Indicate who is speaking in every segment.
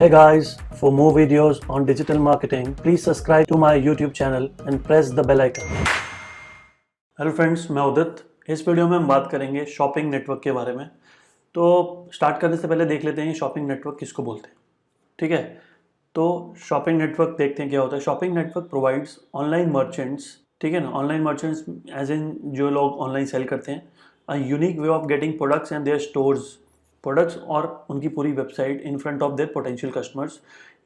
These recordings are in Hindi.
Speaker 1: Hey guys, for more videos on digital marketing, please subscribe to my YouTube channel and press the bell icon. Hello friends, मैं उदित। इस वीडियो में हम बात करेंगे शॉपिंग नेटवर्क के बारे में। तो स्टार्ट करने से पहले देख लेते हैं शॉपिंग नेटवर्क किसको बोलते हैं। ठीक है, तो शॉपिंग नेटवर्क देखते हैं क्या होता है। Shopping network provides online merchants, ठीक है ना, ऑनलाइन मर्चेंट्स एज इन जो लोग ऑनलाइन सेल करते हैं, a unique way of getting products and their stores, products और उनकी पूरी website in front of their potential customers.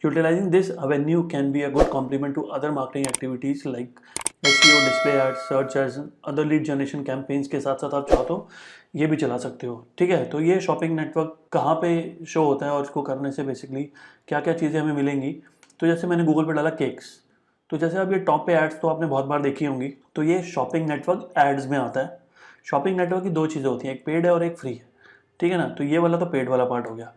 Speaker 1: Utilising this avenue can be a good complement to other marketing activities like SEO, display ads, search ads, other lead generation campaigns के साथ साथ आप चाहो तो ये भी चला सकते हो। ठीक है, तो ये शॉपिंग नेटवर्क कहाँ पे शो होता है और इसको करने से बेसिकली क्या क्या चीज़ें हमें मिलेंगी। तो जैसे मैंने गूगल पे डाला केक्स, तो जैसे अब ये टॉप पे एड्स तो आपने बहुत बार देखी होंगी, तो ये शॉपिंग नेटवर्क एड्स में आता है। शॉपिंग नेटवर्क की दो चीज़ें होती हैं, एक पेड है और एक फ्री है। ठीक है ना, तो ये वाला तो पेड वाला पार्ट हो गया।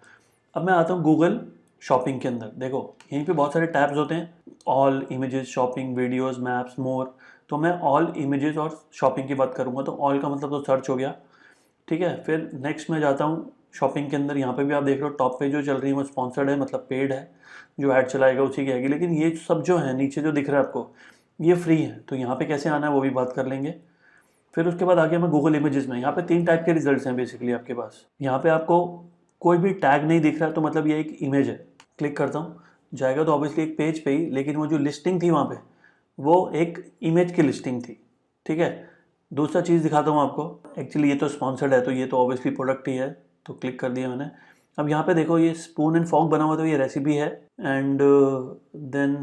Speaker 1: अब मैं आता हूँ गूगल शॉपिंग के अंदर। देखो यहीं पे बहुत सारे टैब्स होते हैं, all images, shopping, videos, maps, more. तो मैं ऑल इमेजेस और शॉपिंग की बात करूँगा, तो ऑल का मतलब तो सर्च हो गया। ठीक है, फिर नेक्स्ट मैं जाता हूँ शॉपिंग के अंदर। यहाँ पे भी आप देख रहे हो टॉप पे जो चल रही है वो स्पॉन्सर्ड है, मतलब पेड है, जो ऐड चलाएगा उसी की आएगी। लेकिन ये सब जो है नीचे जो दिख रहा है आपको, ये फ्री है। तो यहाँ पे कैसे आना है वो भी बात कर लेंगे। फिर उसके बाद आ गया मैं गूगल इमेजेस में। यहाँ पे तीन टाइप के रिजल्ट्स हैं बेसिकली आपके पास। यहाँ पे आपको कोई भी टैग नहीं दिख रहा है तो मतलब ये एक इमेज है। क्लिक करता हूँ, जाएगा तो ऑब्वियसली एक पेज पे ही, लेकिन वो जो लिस्टिंग थी वहाँ पे वो एक इमेज की लिस्टिंग थी। ठीक है, दूसरा चीज़ दिखाता हूँ आपको। एक्चुअली ये तो स्पॉन्सर्ड है तो ये तो ऑब्वियसली प्रोडक्ट ही है, तो क्लिक कर दिया मैंने। अब यहाँ पे देखो ये स्पून एंड फॉक बना हुआ है तो ये रेसिपी है, एंड देन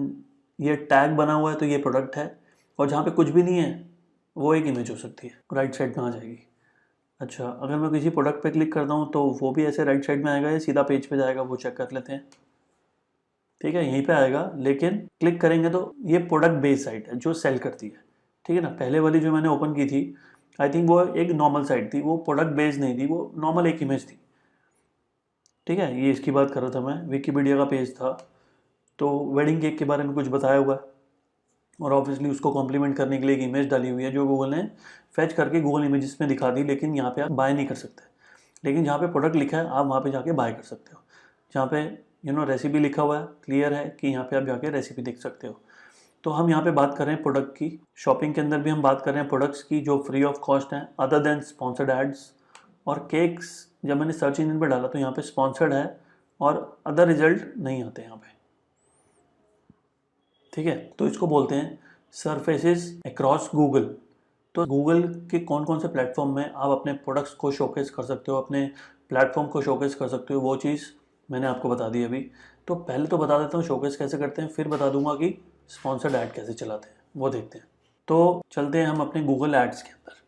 Speaker 1: ये टैग बना हुआ है तो ये प्रोडक्ट है, और जहाँ पे कुछ भी नहीं है वो एक इमेज हो सकती है, राइट साइड में आ जाएगी। अच्छा, अगर मैं किसी प्रोडक्ट पे क्लिक करता हूँ तो वो भी ऐसे राइट साइड में आएगा या सीधा पेज पे जाएगा, वो चेक कर लेते हैं। ठीक है, यहीं पे आएगा, लेकिन क्लिक करेंगे तो ये प्रोडक्ट बेस्ड साइट है जो सेल करती है। ठीक है ना, पहले वाली जो मैंने ओपन की थी आई थिंक वो एक नॉर्मल साइट थी, वो प्रोडक्ट बेस्ड नहीं थी, वो नॉर्मल एक इमेज थी। ठीक है, ये इसकी बात कर रहा था मैं, विकीपीडिया का पेज था। तो वेडिंग केक के बारे में कुछ बताया हुआ है, और ऑब्वियसली उसको कॉम्प्लीमेंट करने के लिए एक इमेज डाली हुई है जो गूगल ने फैच करके गूगल इमेजेस में दिखा दी। लेकिन यहाँ पे आप बाय नहीं कर सकते, लेकिन जहाँ पे प्रोडक्ट लिखा है आप वहाँ पे जाके बाय कर सकते हो। जहाँ पे रेसिपी लिखा हुआ है, क्लियर है कि यहाँ पे आप जाके रेसिपी देख सकते हो। तो हम यहाँ पे बात कर रहे हैं प्रोडक्ट की। शॉपिंग के अंदर भी हम बात कर रहे हैं प्रोडक्ट्स की जो फ्री ऑफ कॉस्ट हैं, अदर देन स्पॉन्सर्ड एड्स। और केक्स जब मैंने सर्च इंजन पे डाला तो यहाँ पे स्पॉन्सर्ड है और अदर रिजल्ट नहीं आते यहाँ पे। ठीक है, तो इसको बोलते हैं सरफेसेस अक्रॉस गूगल। तो गूगल के कौन कौन से प्लेटफॉर्म में आप अपने प्रोडक्ट्स को शोकेस कर सकते हो, अपने प्लेटफॉर्म को शोकेस कर सकते हो, वो चीज़ मैंने आपको बता दी अभी। तो पहले तो बता देता हूँ शोकेस कैसे करते हैं, फिर बता दूंगा कि स्पॉन्सर्ड ऐड कैसे चलाते हैं, वो देखते हैं। तो चलते हैं हम अपने गूगल एड्स के अंदर।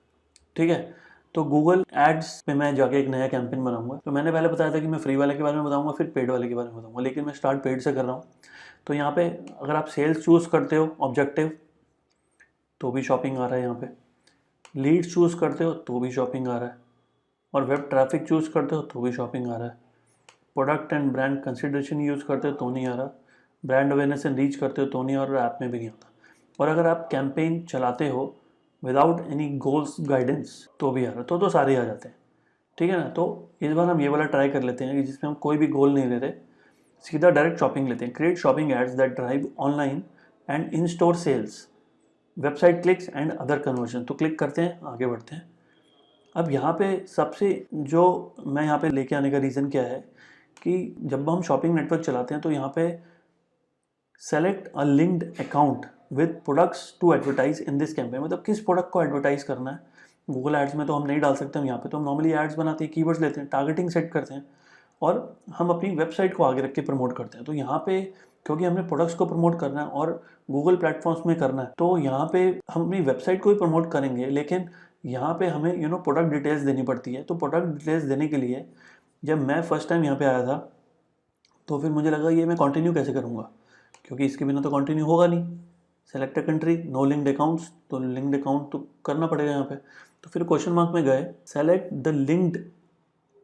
Speaker 1: ठीक है, तो गूगल एड्स पे मैं जाके एक नया कैंपेन बनाऊंगा। तो मैंने पहले बताया था कि मैं फ्री वाले के बारे में बताऊंगा, फिर पेड वाले के बारे में बताऊंगा, लेकिन मैं स्टार्ट पेड से कर रहा हूँ। तो यहाँ पे अगर आप सेल्स चूज़ करते हो ऑब्जेक्टिव, तो भी शॉपिंग आ रहा है यहाँ पे। लीड्स चूज़ करते हो तो भी शॉपिंग आ रहा है, और वेब ट्रैफिक चूज़ करते हो तो भी शॉपिंग आ रहा है। Product and brand consideration use करते हो तो नहीं आ रहा। ब्रांड अवेयरनेस एंड रीच करते हो तो नहीं आ रहा, ऐप में भी नहीं आता। और अगर आप कैंपेन चलाते हो विदाउट एनी गोल्स गाइडेंस तो भी आ रहा, तो सारे आ जाते हैं। ठीक है ना, तो इस बार हम ये वाला ट्राई कर लेते हैं कि जिसमें हम कोई भी गोल नहीं लेते, सीधा डायरेक्ट शॉपिंग लेते हैं। Create shopping ads that drive online and in store sales, website clicks and other conversion. तो क्लिक करते हैं, आगे बढ़ते हैं। अब यहाँ पे सबसे जो मैं यहाँ पे लेके आने का रीज़न क्या है कि जब हम शॉपिंग नेटवर्क चलाते हैं तो यहाँ पे select a linked account with products to advertise in this campaign, मतलब किस प्रोडक्ट को एडवर्टाइज करना है। गूगल एड्स में तो हम नहीं डाल सकते, हम यहाँ पे तो हम नॉर्मली एड्स बनाते हैं, कीवर्ड्स लेते हैं, टारगेटिंग सेट करते हैं, और हम अपनी वेबसाइट को आगे रख के प्रमोट करते हैं। तो यहाँ पे क्योंकि हमने प्रोडक्ट्स को प्रमोट करना है और गूगल प्लेटफॉर्म्स में करना है, तो यहाँ पे हम अपनी वेबसाइट को भी प्रमोट करेंगे, लेकिन यहाँ पे हमें प्रोडक्ट डिटेल्स देनी पड़ती है। तो प्रोडक्ट डिटेल्स देने के लिए जब मैं फर्स्ट टाइम यहाँ पे आया था तो फिर मुझे लगा ये मैं कंटिन्यू कैसे करूँगा, क्योंकि इसके बिना तो कंटिन्यू होगा नहीं। Select a country, no linked accounts, तो लिंक्ड अकाउंट तो करना पड़ेगा यहाँ पे। तो फिर क्वेश्चन मार्क में गए, select the linked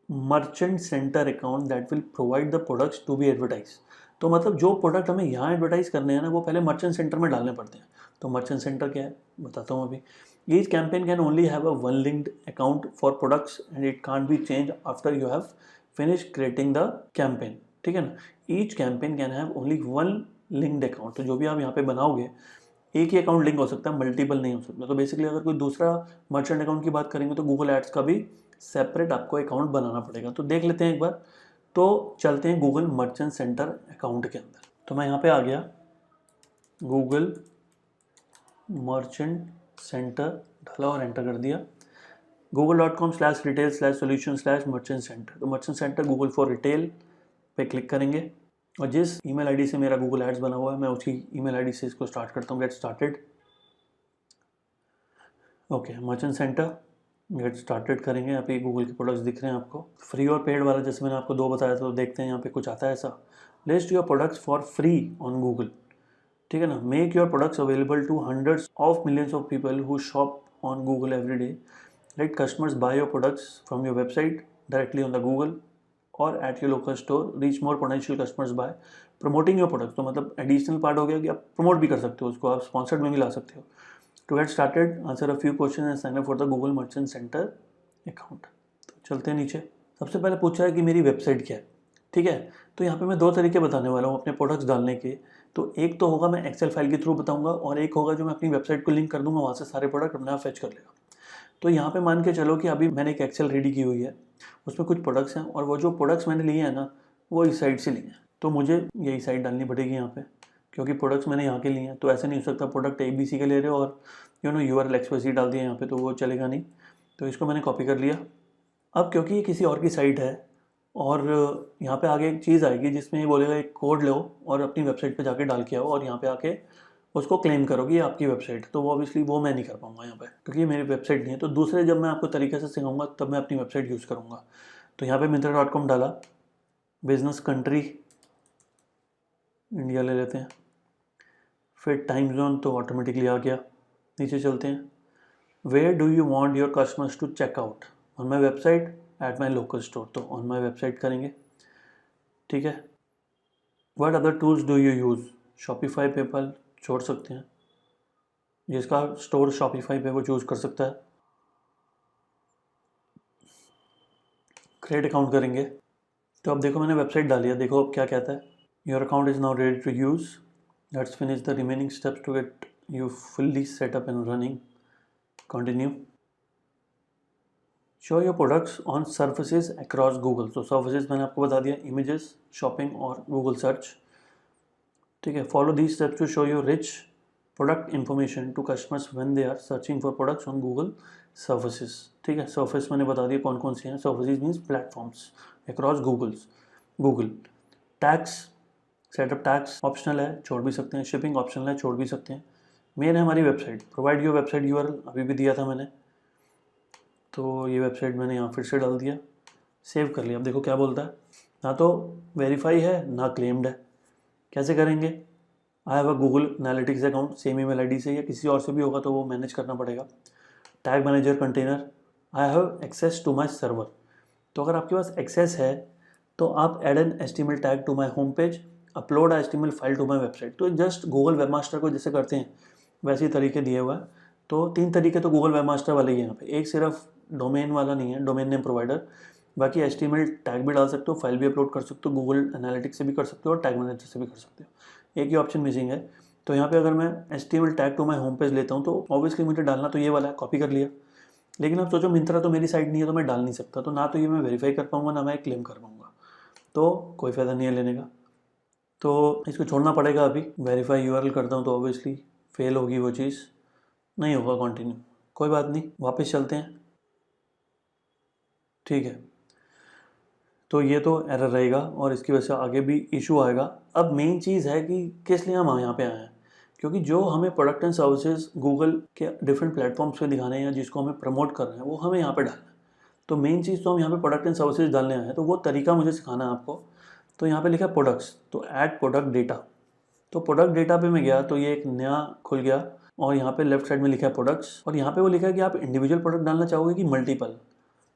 Speaker 1: merchant center account that will provide the products to be advertise. तो मतलब जो प्रोडक्ट हमें यहाँ एडवर्टाइज करने हैं ना, वो पहले मर्चेंट सेंटर में डालने पड़ते हैं। तो मर्चेंट सेंटर क्या है बताता हूँ अभी। Each campaign can only have a one linked account for products and it can't be change after you have finish creating the campaign. ठीक है ना। Each campaign can have only one linked account, तो जो भी आप यहाँ पे बनाओगे एक ही अकाउंट लिंक हो सकता है, मल्टीपल नहीं हो सकता। तो बेसिकली अगर कोई दूसरा मर्चेंट अकाउंट की बात करेंगे तो गूगल एड्स का भी सेपरेट आपको अकाउंट बनाना पड़ेगा। तो देख लेते हैं एक बार। तो चलते हैं गूगल मर्चेंट सेंटर अकाउंट के अंदर। तो मैं यहाँ पे आ गया, गूगल मर्चेंट सेंटर डाला और एंटर कर दिया। google.com/retail/solution/merchant center, तो merchant centre Google for retail पे क्लिक करेंगे और जिस ईमेल आईडी से मेरा गूगल एड्स बना हुआ है मैं उसी ईमेल आईडी से इसको स्टार्ट करता हूँ। Get started. Okay, merchant centre get started करेंगे। यहाँ पे गूगल के प्रोडक्ट्स दिख रहे हैं आपको, फ्री और पेड वाला जैसे मैंने आपको दो बताया था। तो देखते हैं यहाँ पे कुछ आता है ऐसा, list your products for free on Google, ठीक है ना। Make your products available to hundreds of millions of people who shop on Google every day. Let customers buy your products from your website directly on the Google और at your local store. Reach more potential customers by promoting your product, तो मतलब एडिशनल पार्ट हो गया कि आप प्रमोट भी कर सकते हो उसको, आप स्पॉन्सर्ड में भी ला सकते हो। To get started answer a few question and sign up for the Google merchant center account. तो चलते हैं नीचे। सबसे पहले पूछा है कि मेरी वेबसाइट क्या है, ठीक है। तो यहाँ पे मैं दो तरीके बताने वाला हूँ अपने प्रोडक्ट्स डालने के। तो एक तो होगा मैं एक्सेल फाइल के थ्रू बताऊंगा और एक होगा जो मैं अपनी वेबसाइट को लिंक कर दूंगा, वहाँ से सारे प्रोडक्ट अपने आप फेच कर लेगा। तो यहाँ पे मान के चलो कि अभी मैंने एक एक्सेल रेडी की हुई है, उसमें कुछ प्रोडक्ट्स हैं और वो जो प्रोडक्ट्स मैंने लिए हैं ना वो इस साइड से लिए हैं। तो मुझे यही साइड डालनी पड़ेगी यहाँ पे, क्योंकि प्रोडक्ट्स मैंने यहाँ के लिए हैं। तो ऐसे नहीं हो सकता प्रोडक्ट ABC के ले रहे हो और URL XYZ डाल दिया यहाँ पे, तो वो चलेगा नहीं। तो इसको मैंने कॉपी कर लिया। अब क्योंकि ये किसी और की साइट है और यहाँ पे आगे एक चीज़ आएगी जिसमें ये बोलेगा एक कोड लो और अपनी वेबसाइट पे जाके डाल के आओ और यहाँ पे आके उसको क्लेम करो कि ये आपकी वेबसाइट है। तो वो ऑब्वियसली वो मैं नहीं कर पाऊंगा यहाँ पे, क्योंकि ये मेरी वेबसाइट नहीं है। तो दूसरे जब मैं आपको तरीके से सिखाऊंगा तब मैं अपनी वेबसाइट यूज़ करूँगा। तो यहाँ पे myntra.com डाला, बिजनेस कंट्री इंडिया ले लेते हैं, फिर टाइम जोन तो ऑटोमेटिकली आ गया। नीचे चलते हैं, where do you want your customers to check out, on my website at my local store, तो ऑन माई वेबसाइट करेंगे, ठीक है। What other tools do you use, Shopify PayPal छोड़ सकते हैं, जिसका स्टोर शॉपिफाई पे वो चूज़ कर सकता है। क्रिएट अकाउंट करेंगे। तो अब देखो मैंने वेबसाइट डाली है, देखो अब क्या कहता है, your account is now ready to use, let's finish the remaining steps to get you fully set up and running, continue. Show your products on surfaces across Google, तो सर्फेसेज मैंने आपको बता दिया, इमेजेस, शॉपिंग और गूगल सर्च, ठीक है। Follow these steps to show your rich product information to customers when they are searching for products on Google surfaces, ठीक है। सर्फेस मैंने बता दिया कौन कौन से हैं, surfaces means platforms across Google. Tags, setup tags optional है, छोड़ भी सकते हैं, शिपिंग ऑप्शनल है, छोड़ भी सकते हैं। मेन है हमारी website, provide your website URL अभी भी दिया था मैंने, तो ये वेबसाइट मैंने यहाँ फिर से डाल दिया, सेव कर लिया। अब देखो क्या बोलता है, ना तो वेरीफाई है ना क्लेम्ड है। कैसे करेंगे, I have a Google analytics account, same email ID से या किसी और से भी होगा तो वो मैनेज करना पड़ेगा। Tag manager container, I have access to my server, तो अगर आपके पास एक्सेस है तो आप add an HTML tag to my home page, upload HTML file to my website. तो जस्ट गूगल वेबमास्टर को जैसे करते हैं वैसे ही तरीके दिए हुआ है। तो 3 तरीके तो गूगल वेबमास्टर वाले ही हैं यहाँ पे, एक सिर्फ डोमेन वाला नहीं है, डोमेन नेम प्रोवाइडर, बाकी HTML टैग भी डाल सकते हो, फाइल भी अपलोड कर सकते हो, गूगल एनालिटिक्स से भी कर सकते हो और टैग मैनेजर से भी कर सकते हो। एक ही ऑप्शन मिसिंग है। तो यहाँ पे अगर मैं HTML tag to my home page लेता हूँ तो ऑब्वियसली मुझे डालना तो ये वाला है, कॉपी कर लिया। लेकिन अब सोचो मिंत्रा तो मेरी साइट नहीं है तो मैं डाल नहीं सकता, तो ना तो ये मैं वेरीफाई कर पाऊंगा ना मैं क्लेम कर पाऊंगा, तो कोई फ़ायदा नहीं है लेने का। तो इसको छोड़ना पड़ेगा। अभी वेरीफाई URL करता हूँ तो ऑब्वियसली फेल होगी वो चीज़, नहीं होगा कंटिन्यू, कोई बात नहीं, वापस चलते हैं, ठीक है। तो ये तो एरर रहेगा और इसकी वजह से आगे भी इशू आएगा। अब मेन चीज़ है कि किस लिए हम यहाँ पे आए हैं, क्योंकि जो हमें प्रोडक्ट एंड सर्विसेज गूगल के डिफरेंट प्लेटफॉर्म्स पे दिखाने हैं या जिसको हमें प्रमोट कर रहे हैं वो हमें यहाँ पे डालना है। तो मेन चीज़ तो हम यहाँ पे प्रोडक्ट एंड सर्विसेज डालने आए हैं, तो वो तरीका मुझे सिखाना है आपको। तो यहाँ पे लिखा है प्रोडक्ट्स, तो ऐड प्रोडक्ट डेटा, तो प्रोडक्ट डेटा पे मैं गया तो ये एक नया खुल गया और यहाँ पे लेफ्ट साइड में लिखा है प्रोडक्ट्स और यहाँ पे वो लिखा है कि आप इंडिविजुअल प्रोडक्ट डालना चाहोगे कि मल्टीपल।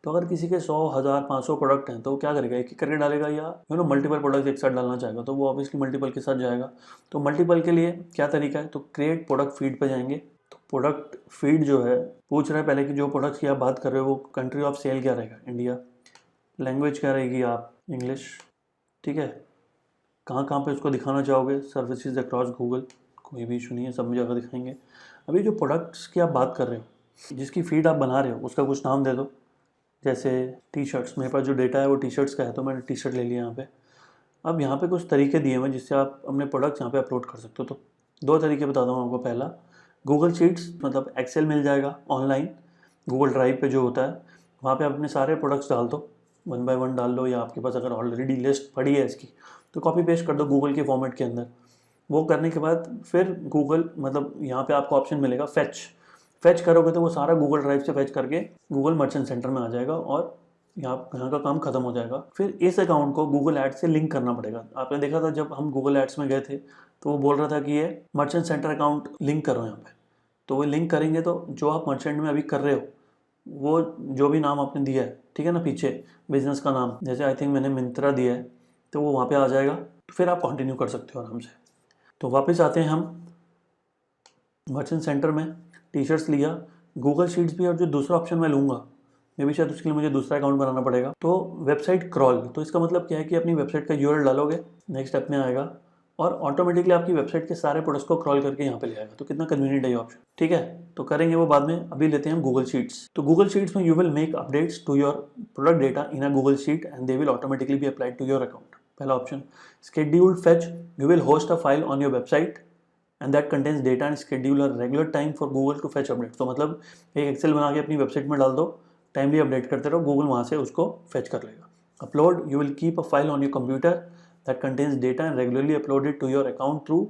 Speaker 1: तो अगर किसी के 100, 1000, 500 प्रोडक्ट हैं तो क्या करेगा, एक एक करके डालेगा या मल्टीपल प्रोडक्ट एक साथ डालना चाहेगा तो वो ऑब्वियसली मल्टीपल के साथ जाएगा। तो मल्टीपल के लिए क्या तरीका है, तो क्रिएट प्रोडक्ट फीड पे जाएंगे। तो प्रोडक्ट फीड जो है पूछ रहा है पहले कि जो प्रोडक्ट्स की आप बात कर रहे हो वो कंट्री ऑफ सेल क्या रहेगा, इंडिया, लैंग्वेज क्या रहेगी आप इंग्लिश, ठीक है। कहाँ कहाँ पे उसको दिखाना चाहोगे, सर्विसेज अक्रॉस गूगल, कोई भी इशू नहीं है, सब में जगह दिखाएंगे। अभी जो प्रोडक्ट्स की आप बात कर रहे हो, जिसकी फीड आप बना रहे हो, उसका कुछ नाम दे दो। जैसे टी शर्ट्स, मेरे पास जो डेटा है वो टी शर्ट्स का है, तो मैंने टी शर्ट ले लिया यहाँ पे। अब यहाँ पे कुछ तरीके दिए हुए हैं जिससे आप अपने प्रोडक्ट्स यहाँ पे अपलोड कर सकते हो। तो 2 तरीके बताता हूँ आपको। पहला, गूगल शीट्स, मतलब एक्सेल मिल जाएगा ऑनलाइन, गूगल ड्राइव पे जो होता है, वहाँ पे आप अपने सारे प्रोडक्ट्स डाल दो, 1 बाय 1 डाल लो, या आपके पास अगर ऑलरेडी लिस्ट पड़ी है इसकी तो कॉपी पेस्ट कर दो गूगल के फॉर्मेट के अंदर। वो करने के बाद फिर गूगल, मतलब यहाँ पे आपको ऑप्शन मिलेगा फैच करोगे तो वो सारा गूगल ड्राइव से फैच करके गूगल मर्चेंट सेंटर में आ जाएगा और यहाँ का काम खत्म हो जाएगा। फिर इस अकाउंट को गूगल एड्स से लिंक करना पड़ेगा। आपने देखा था जब हम गूगल एड्स में गए थे तो वो बोल रहा था कि ये मर्चेंट सेंटर अकाउंट लिंक करो यहाँ पे। तो वो लिंक करेंगे तो जो आप मर्चेंट में अभी कर रहे हो, वो जो भी नाम आपने दिया है, ठीक है ना, पीछे बिजनेस का नाम, जैसे आई थिंक मैंने मिंत्रा दिया है, तो वो वहाँ पे आ जाएगा। तो फिर आप कंटिन्यू कर सकते हो आराम से। तो वापस आते हैं हम मर्चेंट सेंटर में, टी शर्ट्स लिया, गूगल शीट्स भी, और जो दूसरा ऑप्शन मैं लूँगा मे भी शायद उसके लिए मुझे दूसरा अकाउंट बनाना पड़ेगा, तो वेबसाइट क्रॉल। तो इसका मतलब क्या है कि अपनी वेबसाइट का यूआरएल डालोगे, नेक्स्ट स्टेप में आएगा और ऑटोमेटिकली आपकी वेबसाइट के सारे प्रोडक्ट्स को क्रॉल करके यहाँ पे ले आएगा। तो कितना कन्वीनियंट है ये ऑप्शन, ठीक है। तो करेंगे वो बाद में, अभी लेते हैं हम गूगल शीट्स। तो गूगल शीट्स में you will make updates to your product data in a Google sheet and they will automatically be applied to your account. पहला option. Scheduled fetch, you will host a file on your website and that contains data and schedule a regular time for Google to fetch update. तो मतलब एक एक्सेल बना के अपनी वेबसाइट में डाल दो, टाइमली अपडेट करते रहो, गूगल वहाँ से उसको फेच कर लेगा। Upload, you will keep a file on your computer that contains data and regularly uploaded to your account through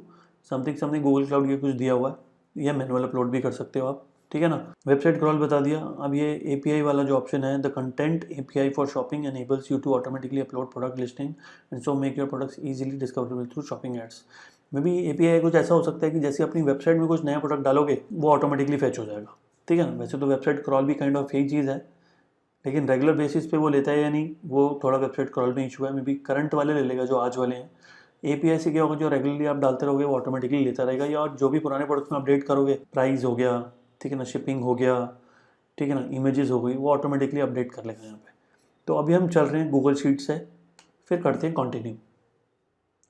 Speaker 1: something Google cloud, ये कुछ दिया हुआ है, या मैनुअल अपलोड भी कर सकते हो आप, ठीक है ना। वेबसाइट क्रॉल बता दिया। अब ये API वाला जो ऑप्शन है, the content API for shopping enables you to automatically upload product listing and so make your products easily discoverable through shopping ads। मे भी API कुछ ऐसा हो सकता है कि जैसे अपनी वेबसाइट में कुछ नया प्रोडक्ट डालोगे वो ऑटोमेटिकली फेच हो जाएगा, ठीक है ना। वैसे तो वेबसाइट क्रॉल भी काइंड ऑफ एक चीज़ है, लेकिन रेगुलर बेसिस पे वो लेता है या नहीं, वो थोड़ा वेबसाइट क्रॉल में इशू है। मे बी करंट वाले ले लेगा जो आज वाले हैं। API से क्या होगा, जो रेगुलरली आप डालते रहोगे वो ऑटोमेटिकली लेता रहेगा, या और जो भी पुराने प्रोडक्ट्स में अपडेट करोगे, प्राइस हो गया, ठीक है ना, शिपिंग हो गया, ठीक है ना, इमेजेस हो गई, वो ऑटोमेटिकली अपडेट कर लेगा यहाँ पे। तो अभी हम चल रहे हैं गूगल शीट से, फिर करते हैं कंटिन्यू।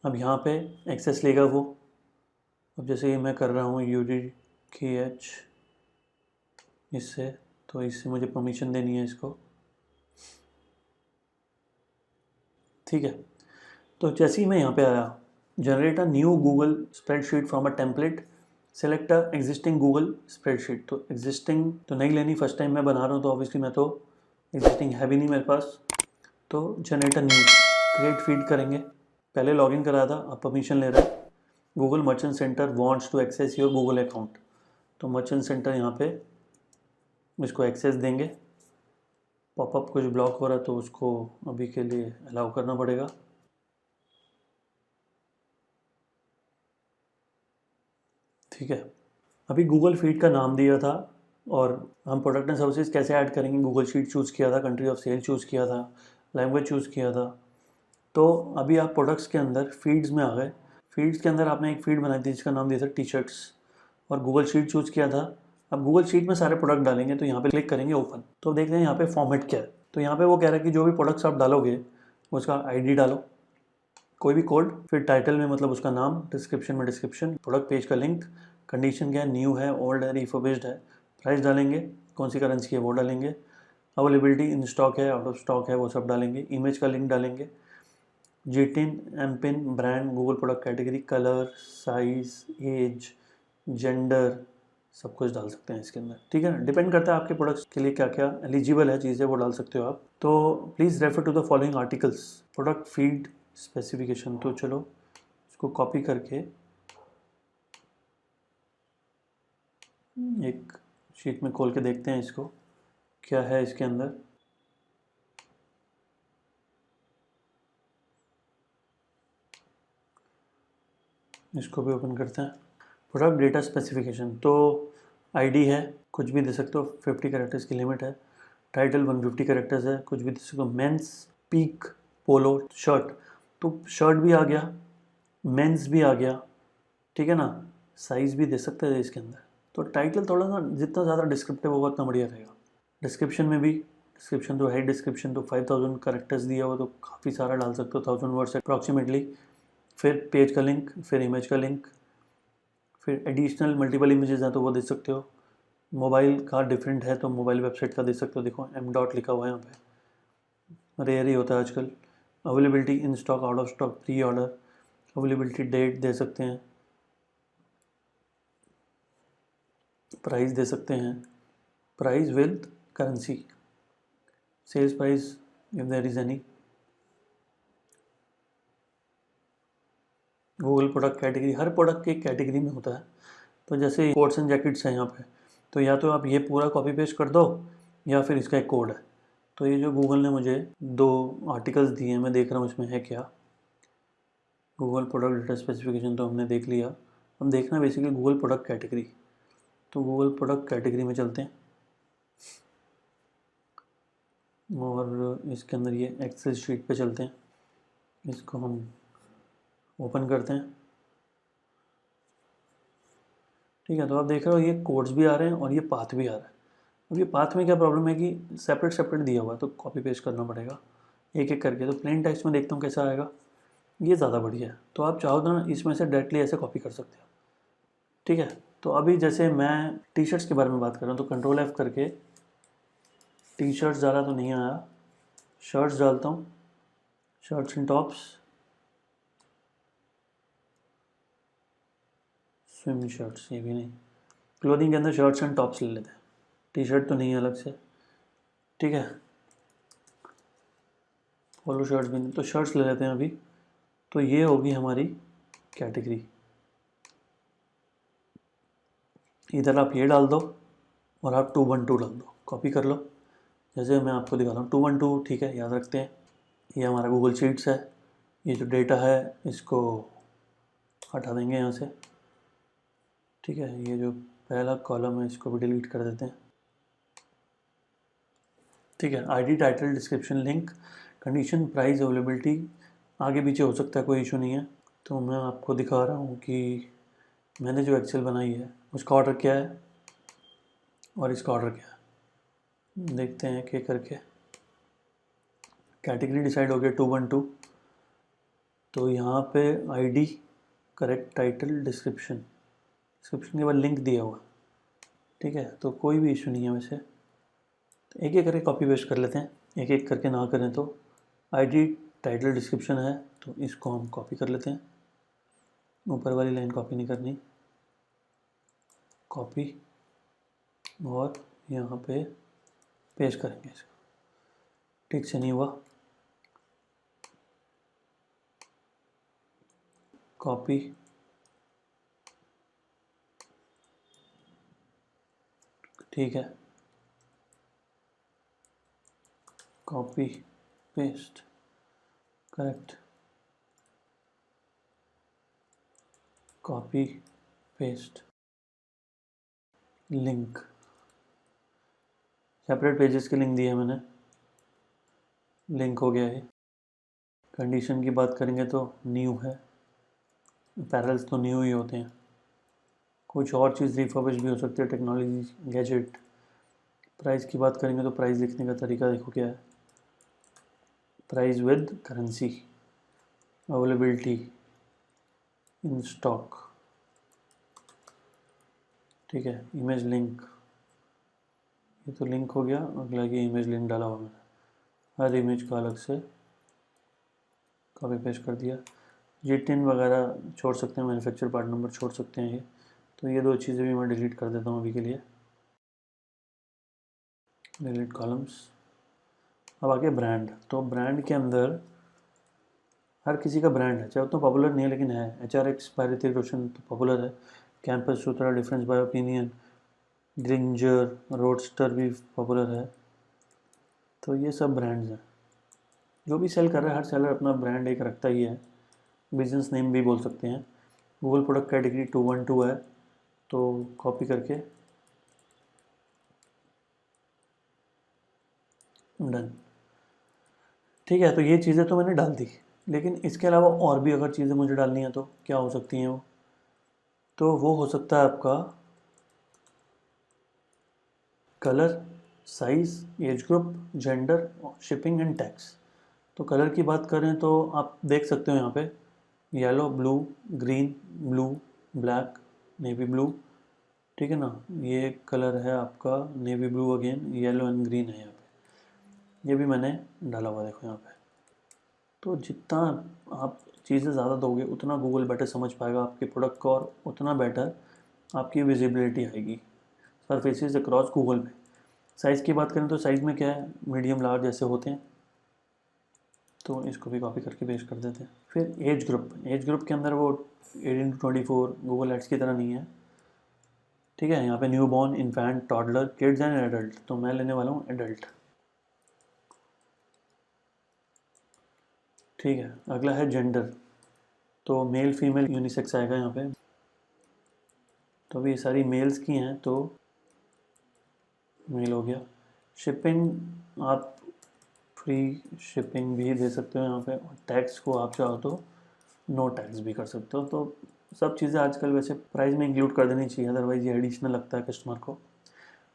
Speaker 1: अब यहाँ पे एक्सेस लेगा वो। अब जैसे मैं कर रहा हूँ UDKH इससे, तो इससे मुझे परमिशन देनी है इसको, ठीक है। तो जैसे ही मैं यहाँ पे आया, generate a new Google spreadsheet from a template, select a existing Google spreadsheet. तो एग्जिस्टिंग तो नहीं लेनी, फर्स्ट टाइम मैं बना रहा हूँ तो ऑब्वियसली मैं तो एग्जिस्टिंग है भी नहीं मेरे पास। तो generate a new, create feed करेंगे। पहले लॉगिन कराया था, अब परमिशन ले रहा है। Google merchant center wants to access your Google account. तो मर्चेंट सेंटर यहाँ पे इसको एक्सेस देंगे। पॉपअप कुछ ब्लॉक हो रहा है तो उसको अभी के लिए अलाउ करना पड़ेगा, ठीक है। अभी गूगल फीड का नाम दिया था और हम प्रोडक्ट एंड सर्विसेज कैसे ऐड करेंगे, गूगल शीट चूज़ किया था, कंट्री ऑफ सेल चूज़ किया था, लैंग्वेज चूज़ किया था। तो अभी आप प्रोडक्ट्स के अंदर फीड्स में आ गए। फीड्स के अंदर आपने एक फीड बनाई थी जिसका नाम दिया था टी शर्ट्स, और गूगल शीट चूज़ किया था। अब गूगल शीट में सारे प्रोडक्ट डालेंगे, तो यहाँ पे क्लिक करेंगे ओपन। तो देखते हैं यहाँ पे फॉर्मेट क्या है। तो यहाँ पे वो कह रहा है कि जो भी प्रोडक्ट्स आप डालोगे उसका ID डालो, कोई भी कोड, फिर टाइटल में मतलब उसका नाम, डिस्क्रिप्शन में डिस्क्रिप्शन, प्रोडक्ट पेज का लिंक, कंडीशन क्या है, न्यू है, ओल्ड है, रिफर्बिश्ड है, प्राइस डालेंगे, कौन सी करेंसी है वो डालेंगे, अवेलेबिलिटी, इन स्टॉक है, आउट ऑफ स्टॉक है, वो सब डालेंगे, इमेज का लिंक डालेंगे, GTIN, MPIN, brand, Google product category, colour, size, age, gender, सब कुछ डाल सकते हैं इसके अंदर, ठीक है ना। डिपेंड करता है आपके प्रोडक्ट्स के लिए क्या क्या एलिजिबल है चीज़ें, वो डाल सकते हो आप। तो please refer to the following articles, product feed specification. तो चलो इसको कॉपी करके एक शीट में खोल के देखते हैं इसको क्या है इसके अंदर। इसको भी ओपन करते हैं। प्रोडक्ट डेटा स्पेसिफिकेशन, तो ID है, कुछ भी दे सकते हो, 50 कैरेक्टर्स की लिमिट है। टाइटल 150 कैरेक्टर्स है, कुछ भी दे सकते हो। मेंस, पीक, पोलो, शर्ट, तो शर्ट भी आ गया, मेंस भी आ गया, ठीक है ना। साइज़ भी दे सकते हैं इसके अंदर। तो टाइटल थोड़ा सा जितना ज़्यादा डिस्क्रिप्टिव होगा उतना बढ़िया रहेगा। डिस्क्रिप्शन में भी, डिस्क्रिप्शन तो है, डिस्क्रिप्शन तो 5000 कैरेक्टर्स दिया हुआ, तो काफ़ी सारा डाल सकते हो, 1000 वर्ड्स अप्रॉक्सीमेटली। फिर पेज का लिंक, फिर इमेज का लिंक, फिर एडिशनल मल्टीपल इमेजेस हैं तो वो दे सकते हो। मोबाइल का डिफरेंट है तो मोबाइल वेबसाइट का दे सकते हो। देखो एम डॉट लिखा हुआ है यहाँ पे, रेयर ही होता है आजकल। Availability in stock, out of stock, pre order, availability date दे सकते हैं, प्राइस दे सकते हैं, price with currency, sales price if there is any, Google product category, हर प्रोडक्ट के कैटेगरी में होता है। तो जैसे कोट्स एंड जैकेट्स हैं यहाँ पे, तो या तो आप ये पूरा कॉपी पेस्ट कर दो या फिर इसका एक कोड है। तो ये जो गूगल ने मुझे 2 आर्टिकल्स दिए हैं, मैं देख रहा हूँ इसमें है क्या। गूगल प्रोडक्ट डेटा स्पेसिफिकेशन तो हमने देख लिया, हम देखना बेसिकली गूगल प्रोडक्ट कैटेगरी। तो गूगल प्रोडक्ट कैटेगरी में चलते हैं और इसके अंदर ये एक्सेल शीट पे चलते हैं, इसको हम ओपन करते हैं। ठीक है, तो आप देख रहे हो ये कोड्स भी आ रहे हैं और ये पाथ भी आ रहा है। अब ये पाथ में क्या प्रॉब्लम है कि सेपरेट सेपरेट दिया हुआ है तो कॉपी पेस्ट करना पड़ेगा एक एक करके। तो प्लेन टेक्स्ट में देखता हूँ कैसा आएगा, ये ज़्यादा बढ़िया है। तो आप चाहो तो ना इसमें से डायरेक्टली ऐसे कॉपी कर सकते हो। ठीक है, तो अभी जैसे मैं टी शर्ट्स के बारे में बात कर रहा हूँ तो कंट्रोल F करके टी शर्ट्स डाला तो नहीं आया, शर्ट्स डालता हूँ, shirts and tops, swim shirts, ये भी नहीं, क्लोथिंग के अंदर शर्ट्स एंड टॉप्स ले लेते हैं, टी शर्ट तो नहीं है अलग से। ठीक है, पोलो शर्ट्स भी नहीं, तो शर्ट्स ले लेते हैं अभी। तो ये होगी हमारी कैटेगरी। इधर आप ये डाल दो और आप 212 डाल दो, कॉपी कर लो। जैसे मैं आपको दिखा रहा हूँ 212, ठीक है, याद रखते हैं। ये हमारा गूगल शीट्स है, ये जो डेटा है इसको हटा देंगे यहाँ से। ठीक है, ये जो पहला कॉलम है इसको भी डिलीट कर देते हैं। ठीक है, ID, title, description, link, condition, price, availability, आगे पीछे हो सकता है, कोई इशू नहीं है। तो मैं आपको दिखा रहा हूँ कि मैंने जो एक्सेल बनाई है उसका ऑर्डर क्या है और इसका ऑर्डर क्या है, देखते हैं क्या करके। कैटेगरी डिसाइड हो गया 212, तो यहाँ पे ID, correct, title, description, description के बाद लिंक दिया हुआ। ठीक है, तो कोई भी इशू नहीं है वैसे। तो एक एक करके कॉपी पेस्ट कर लेते हैं, एक एक करके ना करें तो। आईडी, टाइटल, डिस्क्रिप्शन है तो इसको हम कॉपी कर लेते हैं, ऊपर वाली लाइन कॉपी नहीं करनी, कॉपी, और यहाँ पे पेस्ट करेंगे इसको। ठीक से नहीं हुआ, कॉपी, ठीक है, copy, paste, correct, copy, paste, link, separate pages के लिंक दिए मैंने, लिंक हो गया है। कंडीशन की बात करेंगे तो न्यू है, पैरेलल्स तो न्यू ही होते हैं। कुछ और चीज़ रिफर्बिश भी हो सकती है, टेक्नोलॉजी, गैजेट। प्राइस की बात करेंगे तो प्राइस लिखने का तरीका देखो क्या है, price with currency, availability, in stock. ठीक है, इमेज लिंक, ये तो लिंक हो गया, अगला ये इमेज लिंक डाला हुआ मैंने, हर इमेज का अलग से कॉपी पेस्ट कर दिया। G10 वगैरह छोड़ सकते हैं, मैन्युफैक्चर पार्ट नंबर छोड़ सकते हैं ये। तो ये 2 चीज़ें भी मैं डिलीट कर देता हूँ अभी के लिए, डिलीट कॉलम्स। अब आगे ब्रांड, तो ब्रांड के अंदर हर किसी का ब्रांड है, चाहे उतना पॉपुलर नहीं है लेकिन है। HRX बाय ऋतिक रोशन तो पॉपुलर है, campus Sutra, difference by opinion, ग्रिंजर, रोडस्टर भी पॉपुलर है। तो ये सब ब्रांड्स हैं, जो भी सेल कर रहा है हर सेलर अपना ब्रांड एक रखता ही है, बिजनेस नेम भी बोल सकते हैं। गूगल प्रोडक्ट कैटेगरी 212 है, तो कॉपी करके डन। ठीक है, तो ये चीज़ें तो मैंने डाल दी, लेकिन इसके अलावा और भी अगर चीज़ें मुझे डालनी है तो क्या हो सकती हैं वो, तो वो हो सकता है आपका colour, size, age group, gender, shipping and tax. तो कलर की बात करें तो आप देख सकते हो यहाँ पे yellow, blue, green, blue, black, navy blue, ठीक है ना। ये कलर है आपका navy blue, again yellow and green है यहाँ पे, ये भी मैंने डाला हुआ देखो यहाँ पे। तो जितना आप चीज़ें ज़्यादा दोगे उतना गूगल बेटर समझ पाएगा आपके प्रोडक्ट को, और उतना बेटर आपकी विजिबिलिटी आएगी सरफेसेस अक्रॉस गूगल पे। साइज़ की बात करें तो साइज़ में क्या है, मीडियम लार्ज ऐसे होते हैं, तो इसको भी कॉपी करके पेस्ट कर देते हैं। फिर एज ग्रुप के अंदर वो 18 to 24 गूगल एड्स की तरह नहीं है, ठीक है। यहाँ पे new born, infant, toddler, kids and adult, तो मैं लेने वाला हूँ एडल्ट, ठीक है। अगला है जेंडर, तो मेल फीमेल यूनिसेक्स आएगा यहाँ पे, तो अभी ये सारी मेल्स की हैं तो मेल हो गया। शिपिंग आप फ्री शिपिंग भी दे सकते हो यहाँ पे, और टैक्स को आप चाहो तो नो टैक्स भी कर सकते हो। तो सब चीज़ें आजकल वैसे प्राइस में इंक्लूड कर देनी चाहिए, अदरवाइज ये एडिशनल लगता है कस्टमर को।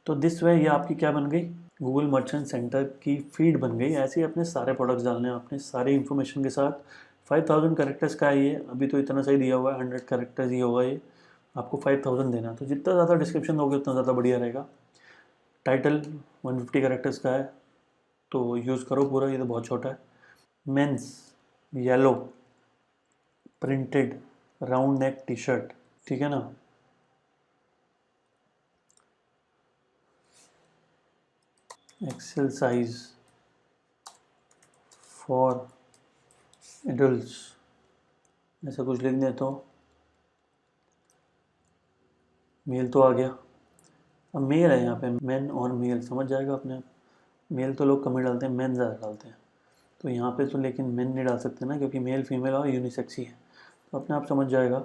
Speaker 1: तो दिस वे ये आपकी क्या बन गई, गूगल मर्चेंट सेंटर की फीड बन गई। ऐसे ही अपने सारे प्रोडक्ट्स डालने हैं आपने सारी इन्फॉर्मेशन के साथ। 5000 कैरेक्टर्स का है ये, अभी तो इतना सही दिया हुआ है, 100 कैरेक्टर्स ही होगा ये, आपको 5000 देना है। तो जितना ज़्यादा डिस्क्रिप्शन दोगे उतना ज़्यादा बढ़िया रहेगा। टाइटल 150 कैरेक्टर्स का है, तो यूज़ करो पूरा, ये तो बहुत छोटा है। Men's yellow printed round neck T shirt, ठीक है ना। एक्सेल साइज फॉर एडल्ट्स, ऐसा कुछ लिख दे तो मेल तो आ गया। अब मेल है यहाँ पे, मेन और मेल समझ जाएगा अपने आप। मेल तो लोग कम ही डालते हैं, मेन ज़्यादा डालते हैं, तो यहाँ पे तो लेकिन मेन नहीं डाल सकते ना, क्योंकि मेल फीमेल और यूनिसेक्स ही है, तो अपने आप समझ जाएगा,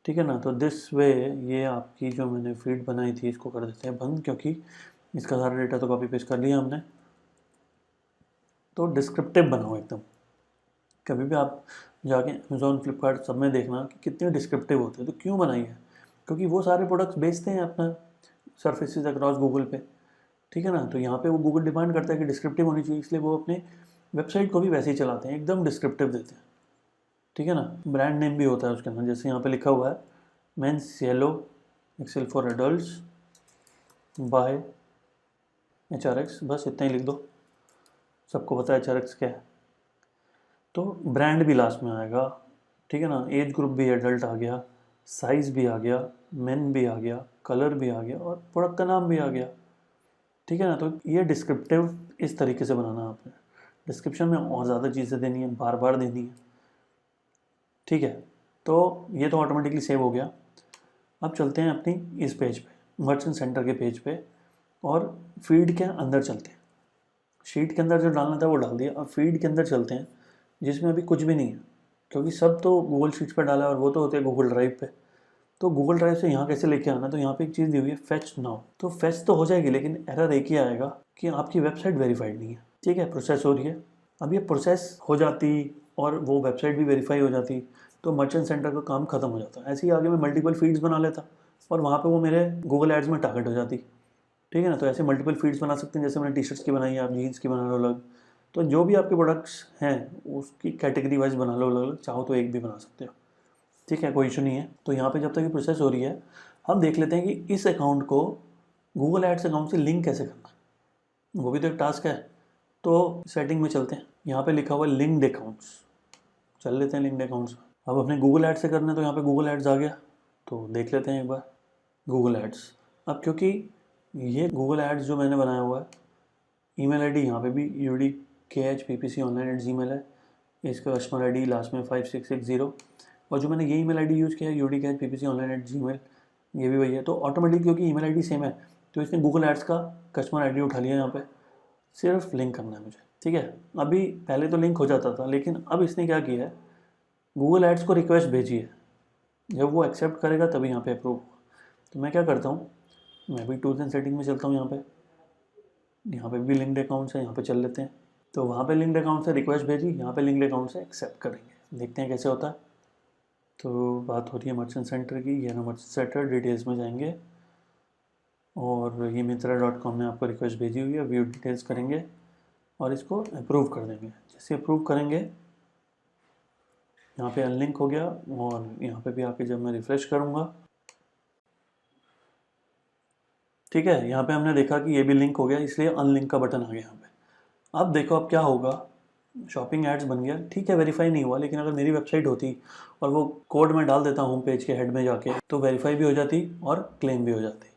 Speaker 1: ठीक है ना। तो दिस वे ये आपकी जो मैंने फीड बनाई थी इसको कर देते हैं बंद, क्योंकि इसका सारा डेटा तो कॉपी पेस्ट कर लिया हमने। तो डिस्क्रिप्टिव बनाओ एकदम। कभी भी आप जाके अमेज़ॉन, फ्लिपकार्ट सब में देखना कि कितने डिस्क्रिप्टिव होते हैं। तो क्यों बनाई है, क्योंकि वो सारे प्रोडक्ट्स बेचते हैं अपना सर्फेसिस अक्रॉस गूगल पे, ठीक है ना। तो यहाँ पे वो गूगल डिमांड करता है कि डिस्क्रिप्टिव होनी चाहिए, इसलिए वो अपने वेबसाइट को भी वैसे ही चलाते हैं, एकदम डिस्क्रिप्टिव देते हैं, ठीक है ना। ब्रांड नेम भी होता है उसके अंदर, जैसे यहाँ पे लिखा हुआ है men's yellow excel for adults by HRX, बस इतना ही लिख दो, सबको पता है HRX क्या है। तो ब्रांड भी लास्ट में आएगा, ठीक है ना। एज ग्रुप भी एडल्ट आ गया, साइज़ भी आ गया, मेन भी आ गया, कलर भी आ गया, और प्रोडक्ट का नाम भी आ गया, ठीक है ना। तो ये डिस्क्रिप्टिव इस तरीके से बनाना आपने। डिस्क्रिप्शन में और ज़्यादा चीज़ें देनी है, बार बार देनी है, ठीक है। तो ये तो ऑटोमेटिकली सेव हो गया। अब चलते हैं अपनी इस पेज पे, मर्चेंट सेंटर के पेज पे, और फीड के अंदर चलते हैं। शीट के अंदर जो डालना था वो डाल दिया, अब फीड के अंदर चलते हैं जिसमें अभी कुछ भी नहीं है, क्योंकि सब तो गूगल शीट्स पर डाला है, और वो तो होते हैं गूगल ड्राइव पे। तो गूगल ड्राइव से यहाँ कैसे लेके आना, तो यहाँ पे एक चीज़ दी हुई है फेच नाउ। तो फेच तो हो जाएगी, लेकिन एरर एक ही आएगा कि आपकी वेबसाइट वेरीफाइड नहीं है, ठीक है। प्रोसेस हो रही है, अब ये प्रोसेस हो जाती और वो वेबसाइट भी वेरीफाई हो जाती, तो मर्चेंट सेंटर का काम खत्म हो जाता। ऐसे ही आगे मैं मल्टीपल फीड्स बना लेता, और वहाँ पर वो मेरे गूगल एड्स में टारगेट हो जाती, ठीक है ना। तो ऐसे मल्टीपल फीड्स बना सकते हैं, जैसे मैंने टी शर्ट्स की बनाई है, आप जीन्स की बना लो अलग। तो जो भी आपके प्रोडक्ट्स हैं उसकी कैटेगरी वाइज बना लो अलग अलग, चाहो तो एक भी बना सकते हो, ठीक है, कोई इशू नहीं है। तो यहाँ पे जब तक ये प्रोसेस हो रही है, हम देख लेते हैं कि इस अकाउंट को गूगल एड्स अकाउंट से लिंक कैसे करना है, वो भी तो एक टास्क है। तो सेटिंग में चलते हैं, यहाँ पे लिखा हुआ है लिंक्ड अकाउंट्स, चल लेते हैं लिंक्ड अकाउंट्स। अब अपने गूगल एड्स से करना है, तो यहाँ पे गूगल एड्स आ गया, तो देख लेते हैं एक बार गूगल एड्स। अब क्योंकि ये गूगल एड्स जो मैंने बनाया हुआ है, ईमेल आईडी यहाँ पे भी udkhppc@gmail है, इसका कस्टमर आईडी लास्ट में 5660, और जो मैंने ये ईमेल आईडी यूज़ किया है udkhppc@gmail, ये भी वही है। तो ऑटोमेटिक क्योंकि ईमेल आईडी सेम है, तो इसने गूगल एड्स का कस्टमर आईडी उठा लिया यहाँ पे, सिर्फ लिंक करना है मुझे, ठीक है। अभी पहले तो लिंक हो जाता था, लेकिन अब इसने क्या किया है, गूगल एड्स को रिक्वेस्ट भेजी है, जब वो एक्सेप्ट करेगा तभी यहाँ पे अप्रूव होगा। तो मैं क्या करता हूँ, मैं भी टूल्स एंड सेटिंग में चलता हूँ, यहाँ पे भी लिंक्ड अकाउंट है, यहाँ पे चल लेते हैं। तो वहाँ पे लिंक्ड अकाउंट से रिक्वेस्ट भेजी, यहाँ पे लिंक्ड अकाउंट से एक्सेप्ट करेंगे, देखते हैं कैसे होता है। तो बात हो रही है मर्चेंट सेंटर की, ये ना मर्चेंट सेंटर डिटेल्स में जाएंगे, और ये मिंत्रा.com ने आपको रिक्वेस्ट भेजी हुई है, व्यू डिटेल्स करेंगे और इसको अप्रूव कर देंगे। जैसे अप्रूव करेंगे यहाँ पे अनलिंक हो गया और यहाँ पे भी आके जब मैं रिफ्रेश करूँगा, ठीक है, यहाँ पे हमने देखा कि ये भी लिंक हो गया, इसलिए अनलिंक का बटन आ गया यहाँ पे। अब देखो अब क्या होगा, शॉपिंग एड्स बन गया, ठीक है वेरीफाई नहीं हुआ, लेकिन अगर मेरी वेबसाइट होती और वो कोड में डाल देता होम पेज के हेड में जाके, तो वेरीफाई भी हो जाती और क्लेम भी हो जाती,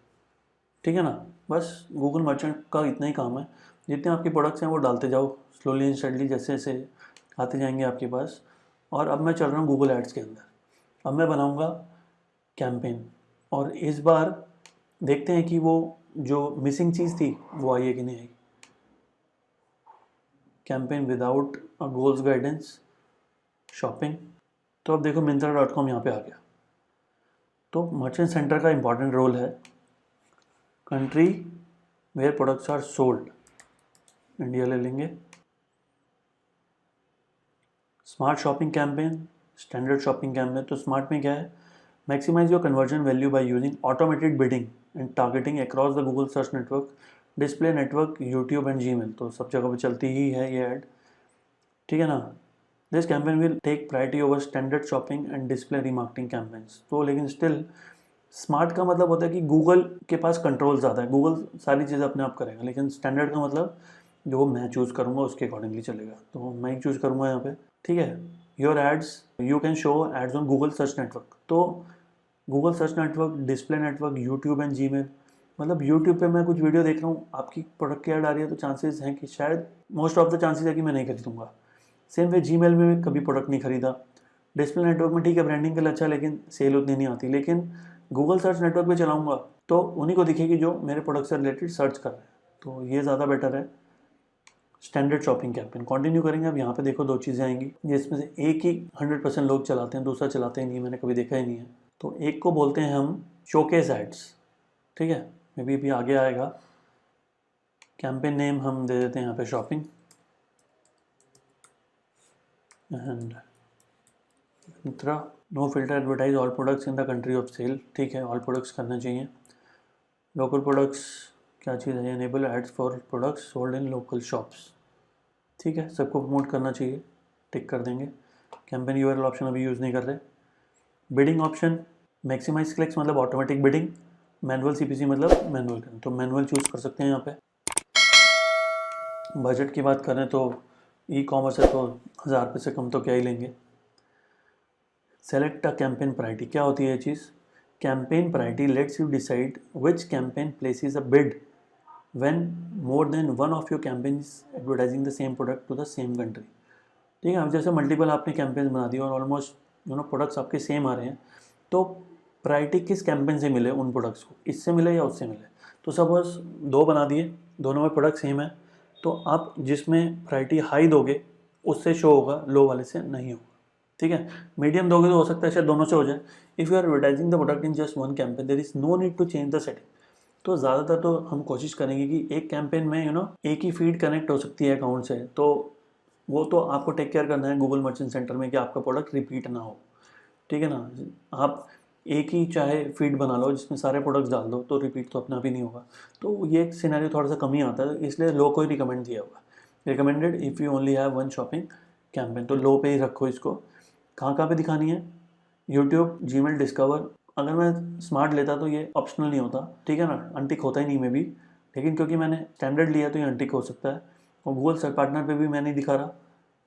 Speaker 1: ठीक है ना। बस गूगल मर्चेंट का इतना ही काम है, जितने आपके प्रोडक्ट्स हैं वो डालते जाओ स्लोली एंड स्टडली, जैसे जैसे आते जाएंगे आपके पास। और अब मैं चल रहा हूँ गूगल एड्स के अंदर, अब मैं बनाऊँगा कैंपेन, और इस बार देखते हैं कि वो जो मिसिंग चीज़ थी वो आई है कि नहीं आई। Campaign without a goals guidance shopping, तो अब देखो Myntra.com यहाँ पे आ गया। तो मर्चेंट सेंटर का इंपॉर्टेंट रोल है, country where products are sold, India ले लेंगे। Smart shopping campaign, standard shopping campaign, तो स्मार्ट में क्या है, maximise your conversion value by using automated bidding and targeting across the Google search network, display network, YouTube and Gmail, तो सब जगह पे चलती ही है ये ऐड, ठीक है ना। This campaign will take priority over standard shopping and display remarketing campaigns, तो लेकिन स्टिल स्मार्ट का मतलब होता है कि गूगल के पास कंट्रोल ज़्यादा है, गूगल सारी चीज़ें अपने आप करेगा, लेकिन स्टैंडर्ड का मतलब जो मैं चूज़ करूँगा उसके अकॉर्डिंगली चलेगा, तो मैं ही चूज़ करूँगा यहाँ पे, ठीक है। Your ads, you can show ads on Google search network, तो Google search network, display network, YouTube and Gmail, मतलब यूट्यूब पे मैं कुछ वीडियो देख रहा हूँ, आपकी प्रोडक्ट की ऐड आ रही है, तो चांसेस हैं कि शायद मोस्ट ऑफ द चांसेस है कि मैं नहीं खरीदूँगा। सेम वे जीमेल में कभी प्रोडक्ट नहीं खरीदा, डिस्प्ले नेटवर्क में ठीक है ब्रांडिंग के लिए अच्छा, लेकिन सेल उतनी नहीं आती, लेकिन गूगल सर्च नेटवर्क पे चलाऊंगा तो उन्हीं को दिखेगी जो मेरे प्रोडक्ट से रिलेटेड सर्च कर रहे हैं, तो ये ज़्यादा बेटर है। स्टैंडर्ड शॉपिंग कैंपेन कंटिन्यू करेंगे। अब यहाँ पे देखो दो चीज़ें आएंगी, जिसमें से एक ही 100% लोग चलाते हैं, दूसरा चलाते ही नहीं, मैंने कभी देखा ही नहीं है। तो एक को बोलते हैं हम शोकेस एड्स, ठीक है, मे बी अभी आगे आएगा। कैंपेन नेम हम दे देते हैं यहाँ पे shopping and Myntra, no filter advertise all products in the country of sale, ठीक है, ऑल प्रोडक्ट्स करना चाहिए। लोकल प्रोडक्ट्स क्या चीज़ है, enable ads for products sold in local shops, ठीक है, सबको प्रमोट करना चाहिए, टिक कर देंगे। कैंपेन यूआरएल ऑप्शन अभी यूज़ नहीं कर रहे। बिडिंग ऑप्शन, मैक्सिमाइज क्लिक्स मतलब ऑटोमेटिक बिडिंग, मैनुअल सीपीसी मतलब मैनुअल करें, तो मैनुअल चूज़ कर सकते हैं यहाँ पे। बजट की बात करें तो ई कॉमर्स है तो 1000 रुपये से कम तो क्या ही लेंगे। सेलेक्ट अ कैंपेन प्रायोरिटी, क्या होती है ये चीज़, campaign priority lets you decide which campaign places a bid when more than one of your campaign is advertising the same product to the same country, ठीक है। अब जैसे मल्टीपल आपने कैंपेन बना दी और ऑलमोस्ट प्रोडक्ट्स आपके सेम आ रहे हैं, तो प्रायोरिटी किस कैंपेन से मिले उन प्रोडक्ट्स को, इससे मिले या उससे मिले। तो सपोज दो बना दिए, दोनों में प्रोडक्ट सेम है, तो आप जिसमें प्रायोरिटी हाई दोगे उससे शो होगा, लो वाले से नहीं होगा, ठीक है। मीडियम दोगे तो हो सकता है शायद दोनों से हो जाए। If you are advertising the product in just one campaign there is no need to change the setting, तो ज़्यादातर तो हम कोशिश करेंगे कि एक कैंपेन में एक ही फीड कनेक्ट हो सकती है अकाउंट से, तो वो तो आपको टेक केयर करना है गूगल मर्चेंट सेंटर में कि आपका प्रोडक्ट रिपीट ना हो, ठीक है ना। आप एक ही चाहे फीड बना लो जिसमें सारे प्रोडक्ट्स डाल दो, तो रिपीट तो अपने आप ही नहीं होगा, तो ये एक सिनेरियो थोड़ा सा कम ही आता है, इसलिए लो को ही रिकमेंड दिया होगा, recommended if you only have one shopping campaign, तो लो पे ही रखो इसको। कहाँ पे दिखानी है, यूट्यूब, जीमेल, डिस्कवर, अगर मैं स्मार्ट लेता तो ये ऑप्शनल नहीं होता, ठीक है ना, अनटिक होता ही नहीं में भी, लेकिन क्योंकि मैंने स्टैंडर्ड लिया तो ये अनटिक हो सकता है। और गूगल सर्च पार्टनर पे भी मैं नहीं दिखा रहा,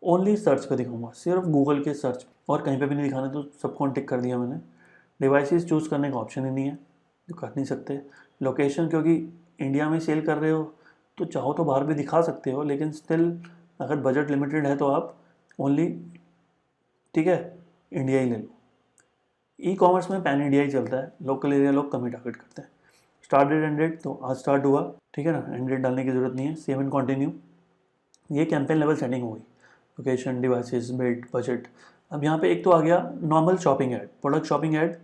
Speaker 1: ओनली सर्च पे दिखाऊंगा, सिर्फ गूगल के सर्च और कहीं पे भी नहीं दिखाना, तो सबको अनटिक कर दिया मैंने। डिवाइसेस चूज़ करने का ऑप्शन ही नहीं है, जो कर नहीं सकते। लोकेशन, क्योंकि इंडिया में सेल कर रहे हो तो चाहो तो बाहर भी दिखा सकते हो, लेकिन स्टिल अगर बजट लिमिटेड है तो आप ओनली, ठीक है, इंडिया ही ले लो। ई कॉमर्स में पैन इंडिया ही चलता है, लोकल एरिया लोग कम ही टारगेट करते हैं। स्टार्ट डेट एंड डेट, तो आज स्टार्ट हुआ, ठीक है ना, एंड डेट डालने की ज़रूरत नहीं है। सेव एंड कंटिन्यू, ये कैंपेन लेवल सेटिंग हो गई। Location, devices, bid, budget. अब यहाँ पे एक तो आ गया normal shopping add, product shopping add,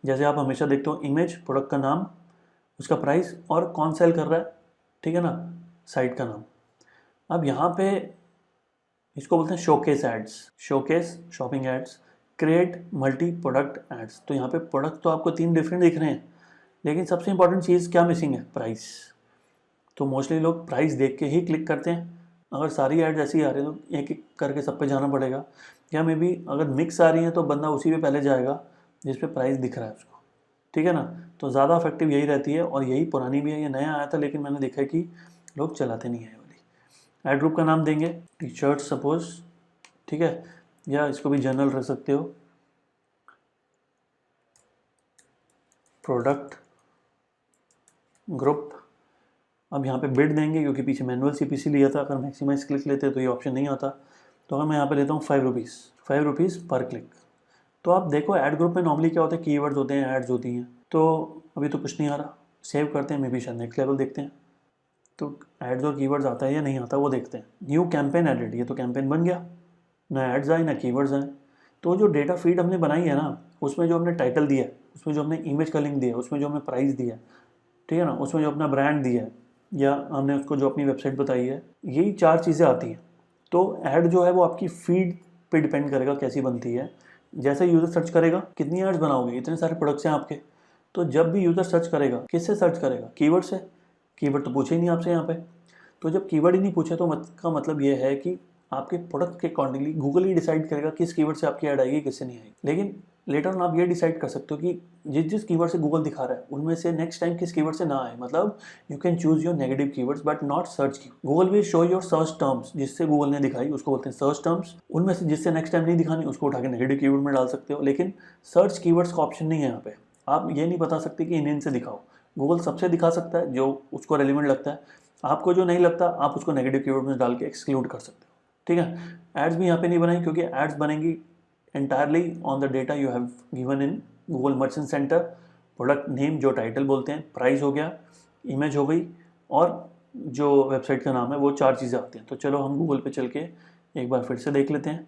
Speaker 1: जैसे आप हमेशा देखते हो, इमेज, प्रोडक्ट का नाम, उसका प्राइस और कौन सेल कर रहा है, ठीक है ना, साइट का नाम। अब यहाँ पे इसको बोलते हैं showcase ads, showcase shopping ads, create multi product ads. तो यहाँ पे प्रोडक्ट तो आपको 3 डिफरेंट दिख रहे हैं, लेकिन सबसे इंपॉर्टेंट चीज़ क्या मिसिंग है, प्राइस। तो मोस्टली लोग प्राइस देख के ही क्लिक करते हैं, अगर सारी एड्स ऐसी आ रही है तो एक एक करके सब पे जाना पड़ेगा, या मे बी अगर मिक्स आ रही है तो बंदा उसी पे पहले जाएगा जिस पे प्राइस दिख रहा है उसको, ठीक है ना। तो ज़्यादा इफेक्टिव यही रहती है, और यही पुरानी भी है, ये नया आया था लेकिन मैंने देखा है कि लोग चलाते नहीं है ये वाली। एड ग्रुप का नाम देंगे टी शर्ट सपोज, ठीक है, या इसको भी जनरल रख सकते हो, प्रोडक्ट ग्रुप। अब यहाँ पे बिड देंगे क्योंकि पीछे मैनुअल सीपीसी लिया था, अगर मैक्सिमाइज क्लिक लेते तो ये ऑप्शन नहीं आता। तो अगर मैं यहाँ पे लेता हूँ 5 रुपीज़, 5 रुपीज़ पर क्लिक। तो आप देखो ऐड ग्रुप में नॉर्मली क्या होता है, कीवर्ड्स होते हैं, एड्स होती हैं। तो अभी तो कुछ नहीं आ रहा, सेव करते हैं, मे बी शायद नेक्स्ट लेवल देखते हैं। तो एड्स और कीवर्ड्स आता है या नहीं आता वो देखते हैं। न्यू कैंपेन एडिड, ये तो कैंपेन बन गया, ना एड्स आए ना कीवर्ड्स आए। तो जो डेटा फीड हमने बनाई है ना, उसमें जो हमने टाइटल दिया है, उसमें जो हमने इमेज का लिंक दिया है, उसमें जो हमने प्राइस दिया है, ठीक है ना, उसमें जो अपना ब्रांड दिया है, या हमने उसको जो अपनी वेबसाइट बताई है, यही 4 चीज़ें आती हैं। तो ऐड जो है वो आपकी फीड पे डिपेंड करेगा कैसी बनती है। जैसे यूज़र सर्च करेगा, कितनी एड्स बनाओगे, इतने सारे प्रोडक्ट्स हैं आपके, तो जब भी यूज़र सर्च करेगा, किससे सर्च करेगा, कीवर्ड से। कीवर्ड तो पूछे ही नहीं आपसे यहाँ पे। तो जब कीवर्ड ही नहीं पूछे तो का मतलब ये है कि आपके प्रोडक्ट के अकॉर्डिंगली गूगल ही डिसाइड करेगा किस कीवर्ड से आपकी ऐड आएगी, किससे नहीं आएगी। लेकिन लेटर ऑन आप ये डिसाइड कर सकते हो कि जिस जिस कीवर्ड से गूगल दिखा रहा है उनमें से नेक्स्ट टाइम किस कीवर्ड से ना आए। मतलब you can choose your negative keywords but not search की। Google will show your search terms, जिससे गूगल ने दिखाई उसको बोलते हैं सर्च टर्म्स। उनमें से जिससे नेक्स्ट टाइम नहीं दिखानी उसको उठा के नेगेटिव कीवर्ड में डाल सकते हो, लेकिन सर्च कीवर्ड्स का ऑप्शन नहीं है यहाँ पे। आप ये नहीं बता सकते कि इन से दिखाओ। गूगल सबसे दिखा सकता है जो उसको रेलिवेंट लगता है, आपको जो नहीं लगता आप उसको नेगेटिव कीवर्ड में डाल के एक्सक्लूड कर सकते हो, ठीक है। एड्स भी यहाँ पे नहीं बनाई क्योंकि एड्स बनेंगी entirely on the data you have given in Google Merchant Center। Product name जो टाइटल बोलते हैं, प्राइस हो गया, इमेज हो गई, और जो वेबसाइट का नाम है, वो 4 चीज़ें आती हैं। तो चलो हम गूगल पे चल के एक बार फिर से देख लेते हैं।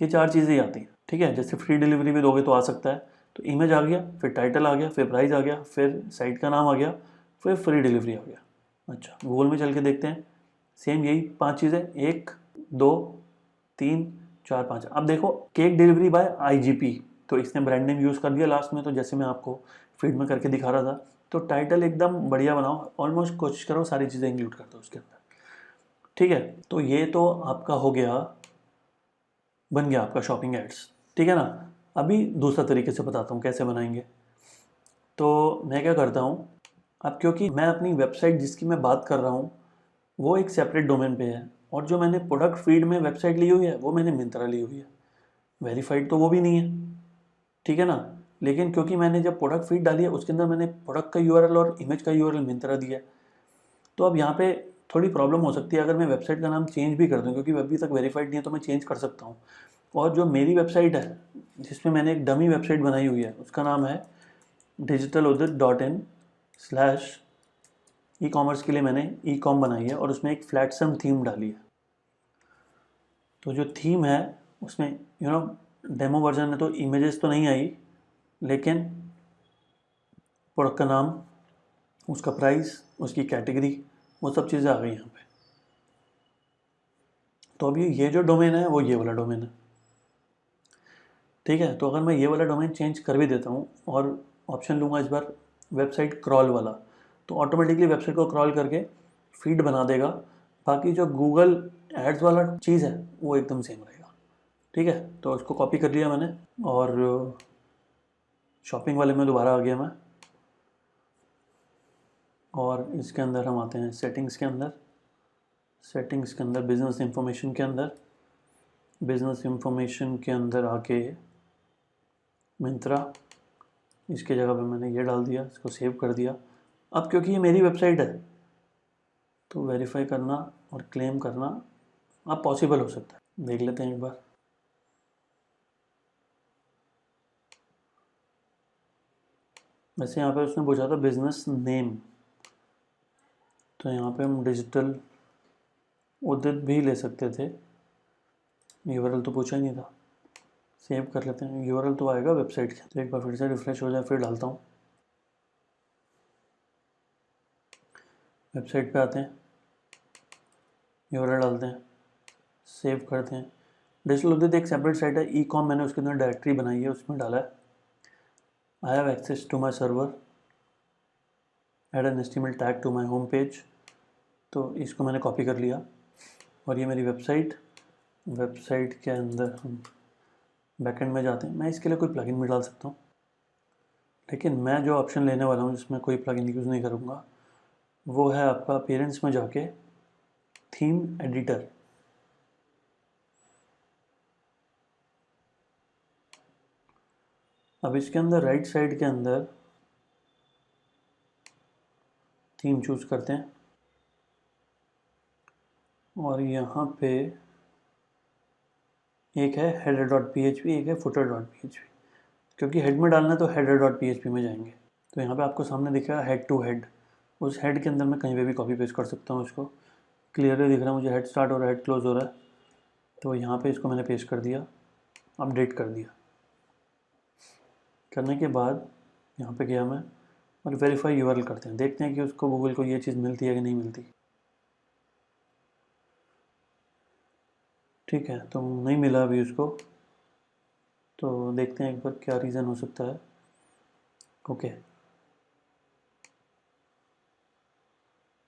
Speaker 1: ये 4 चीज़ें ही आती हैं, ठीक है। जैसे फ्री डिलीवरी भी दोगे तो आ सकता है। तो इमेज आ गया, फिर टाइटल आ गया, फिर प्राइस आ गया, फिर साइट का नाम आ गया, फिर फ्री डिलीवरी आ गया। अच्छा, गूगल में चल के देखते हैं, सेम यही 5 चीज़ें, 1 2 3 4 5। अब देखो केक डिलीवरी बाय आईजीपी, तो इसने ब्रांड नेम यूज़ कर दिया लास्ट में, तो जैसे मैं आपको फीड में करके दिखा रहा था। तो टाइटल एकदम बढ़िया बनाओ, ऑलमोस्ट कोशिश करो सारी चीज़ें इंक्लूड कर दो उसके अंदर, ठीक है। तो ये तो आपका हो गया, बन गया आपका शॉपिंग एड्स, ठीक है ना। अभी दूसरा तरीके से बताता हूँ कैसे बनाएंगे। तो मैं क्या करता हूँ, अब क्योंकि मैं अपनी वेबसाइट जिसकी मैं बात कर रहा हूँ वो एक सेपरेट डोमेन पे है, और जो मैंने प्रोडक्ट फीड में वेबसाइट ली हुई है वो मैंने मिंत्रा ली हुई है। वेरीफाइड तो वो भी नहीं है, ठीक है ना। लेकिन क्योंकि मैंने जब प्रोडक्ट फीड डाली है उसके अंदर मैंने प्रोडक्ट का यूआरएल और इमेज का यूआरएल मिंत्रा दिया है। तो अब यहाँ पे थोड़ी प्रॉब्लम हो सकती है अगर मैं वेबसाइट का नाम चेंज भी कर दूँ, क्योंकि अभी तक वेरीफाइड नहीं है, तो मैं चेंज कर सकता हूँ। और जो मेरी वेबसाइट है जिसमें मैंने एक डमी वेबसाइट बनाई हुई है उसका नाम है digitaluddit.in/, ई कॉमर्स के लिए मैंने ई कॉम बनाई है और उसमें एक फ्लैटसम थीम डाली है। तो जो थीम है उसमें डेमो वर्जन में तो इमेजेस तो नहीं आई, लेकिन प्रोडक्ट का नाम, उसका प्राइस, उसकी कैटेगरी, वो सब चीज़ें आ गई यहाँ पे। तो अभी ये जो डोमेन है वो ये वाला डोमेन है, ठीक है। तो अगर मैं ये वाला डोमेन चेंज कर भी देता हूँ और ऑप्शन लूँगा इस बार वेबसाइट क्रॉल वाला, तो ऑटोमेटिकली वेबसाइट को क्रॉल करके फीड बना देगा। बाकी जो गूगल एड्स वाला चीज़ है वो एकदम सेम रहेगा, ठीक है। तो उसको कॉपी कर लिया मैंने, और शॉपिंग वाले में दोबारा आ गया मैं, और इसके अंदर हम आते हैं सेटिंग्स के अंदर। सेटिंग्स के अंदर बिजनेस इंफॉर्मेशन के अंदर, बिजनेस इंफॉर्मेशन के अंदर आके मिंत्रा, इसके जगह पे मैंने ये डाल दिया, इसको सेव कर दिया। अब क्योंकि ये मेरी वेबसाइट है तो वेरीफाई करना और क्लेम करना अब पॉसिबल हो सकता है। देख लेते हैं एक बार। वैसे यहाँ पे उसने पूछा था बिजनेस नेम, तो यहाँ पे हम डिजिटल उदित भी ले सकते थे, यूआरएल तो पूछा ही नहीं था। सेव कर लेते हैं, यूआरएल तो आएगा वेबसाइट के। तो एक बार फिर से रिफ्रेश हो जाए फिर डालता हूँ। वेबसाइट पे आते हैं, यूआरएल डालते हैं, सेव करते हैं। डिजिटल उदित एक सेपरेट साइट है, ई कॉम मैंने उसके अंदर डायरेक्टरी बनाई है, उसमें डाला है I have access to my server, add an estimate tag to my home page. तो इसको मैंने कॉपी कर लिया, और ये मेरी वेबसाइट के अंदर हम बैकएंड में जाते हैं। मैं इसके लिए कोई प्लगइन भी डाल सकता हूँ, लेकिन मैं जो ऑप्शन लेने वाला हूँ जिसमें कोई प्लगइन यूज़ नहीं करूँगा वो है आपका अपीयरेंस में जाके थीम एडिटर। अब इसके अंदर राइट साइड के अंदर थीम चूज़ करते हैं और यहाँ पे एक है header.php, एक है footer.php। क्योंकि हेड में डालना है तो header.php में जाएंगे। तो यहाँ पे आपको सामने दिख रहा है हेड टू हेड, उस हेड के अंदर मैं कहीं पे भी कॉपी पेस्ट कर सकता हूँ। इसको क्लियरली दिख रहा है मुझे, हेड स्टार्ट हो रहा है, हेड क्लोज हो रहा है। तो यहाँ पे इसको मैंने पेस्ट कर दिया, अपडेट कर दिया। करने के बाद यहाँ पे गया मैं और वेरीफाई यूआरएल करते हैं, देखते हैं कि उसको गूगल को ये चीज़ मिलती है कि नहीं मिलती। ठीक है, तो नहीं मिला अभी उसको, तो देखते हैं एक बार क्या रीज़न हो सकता है। ओके,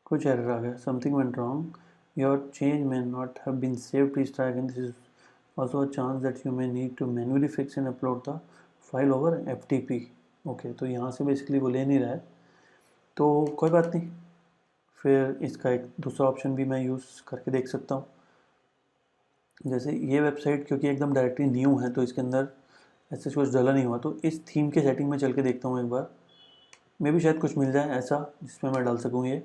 Speaker 1: कुछ एरर आ गया, something went wrong, your change may not have been saved, please try again, this is also a chance that you may need to manually fix and upload the file over FTP। Okay, तो यहाँ से बेसिकली वो ले नहीं रहा है, तो कोई बात नहीं, फिर इसका एक दूसरा ऑप्शन भी मैं यूज़ करके देख सकता हूँ। जैसे ये वेबसाइट क्योंकि एकदम डायरेक्टली न्यू है तो इसके अंदर ऐसे कुछ डला नहीं हुआ, तो इस थीम के सेटिंग में चल के देखता हूँ एक बार, मे भी शायद कुछ मिल जाए ऐसा जिसमें मैं डाल सकूँ ये।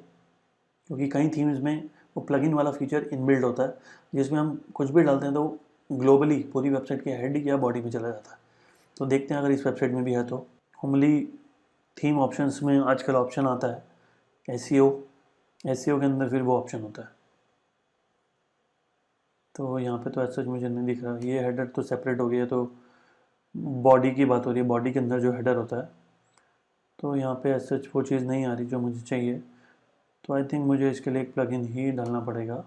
Speaker 1: क्योंकि कई थीम्स में वो प्लगइन वाला फीचर इनबिल्ट होता है जिसमें हम कुछ भी डालते हैं तो ग्लोबली पूरी वेबसाइट के हेड या बॉडी में चला जाता है। तो देखते हैं अगर इस वेबसाइट में भी है तो। नॉर्मली थीम ऑप्शंस में आजकल ऑप्शन आता है एसईओ के अंदर फिर वो ऑप्शन होता है। तो यहाँ पे तो ऐसा मुझे नहीं दिख रहा, ये हेडर तो सेपरेट हो गया, तो बॉडी की बात हो रही है, बॉडी के अंदर जो हेडर होता है, तो यहाँ पे ऐसा वो चीज़ नहीं आ रही जो मुझे चाहिए। तो आई थिंक मुझे इसके लिए एक प्लगइन ही डालना पड़ेगा।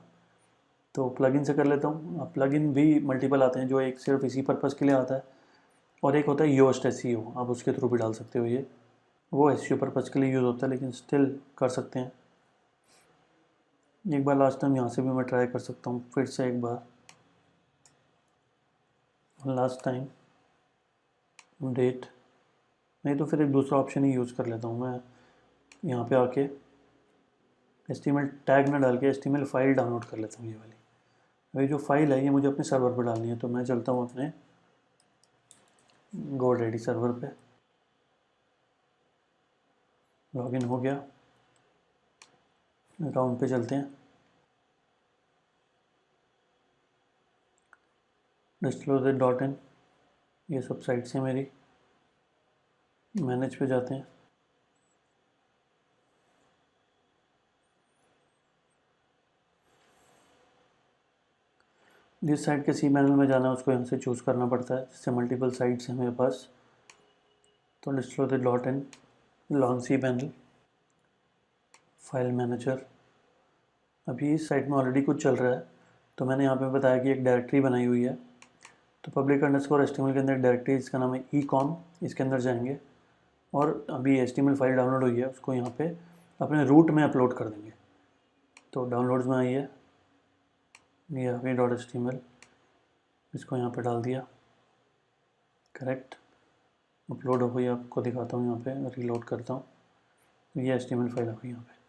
Speaker 1: तो प्लगइन से कर लेता हूँ। अब प्लगइन भी मल्टीपल आते हैं, जो एक सिर्फ इसी पर्पज़ के लिए आता है और एक होता है योस्ट एसईओ, आप उसके थ्रू भी डाल सकते हो। ये वो एसईओ पर्पज़ के लिए यूज़ होता है, लेकिन स्टिल कर सकते हैं। एक बार लास्ट टाइम यहाँ से भी मैं ट्राई कर सकता हूँ, फिर से एक बार लास्ट टाइम डेट, नहीं तो फिर एक दूसरा ऑप्शन ही यूज़ कर लेता हूँ मैं। यहाँ पे आके HTML टैग ना डाल के HTML फाइल डाउनलोड कर लेता हूँ ये वाली। अभी जो फाइल है ये मुझे अपने सर्वर पर डालनी है, तो मैं चलता हूँ अपने GoDaddy सर्वर पे, लॉगिन हो गया, अकाउंट पे चलते हैं, disclosure.in, ये सब साइट्स हैं मेरी। मैनेज पे जाते हैं, जिस साइट के सी पैनल में जाना है उसको यहाँ से चूज़ करना पड़ता है, जिससे मल्टीपल साइट्स हैं मेरे पास। तो disclosure.in, launch cPanel, file manager. अभी इस साइट में ऑलरेडी कुछ चल रहा है, तो मैंने यहाँ पे बताया कि एक डायरेक्टरी बनाई हुई है, तो public_HTML के अंदर एक डायरेक्टरी इसका नाम है ecom, इसके अंदर जाएंगे और अभी HTML फाइल डाउनलोड हुई है उसको यहाँ पे अपने रूट में अपलोड कर देंगे। तो डाउनलोड्स में आई है, ये आ गई .html, इसको यहाँ पे डाल दिया, करेक्ट, अपलोड हो गई। आपको दिखाता हूँ, यहाँ पे रीलोड करता हूँ, ये HTML फाइल आ गई यहाँ पे।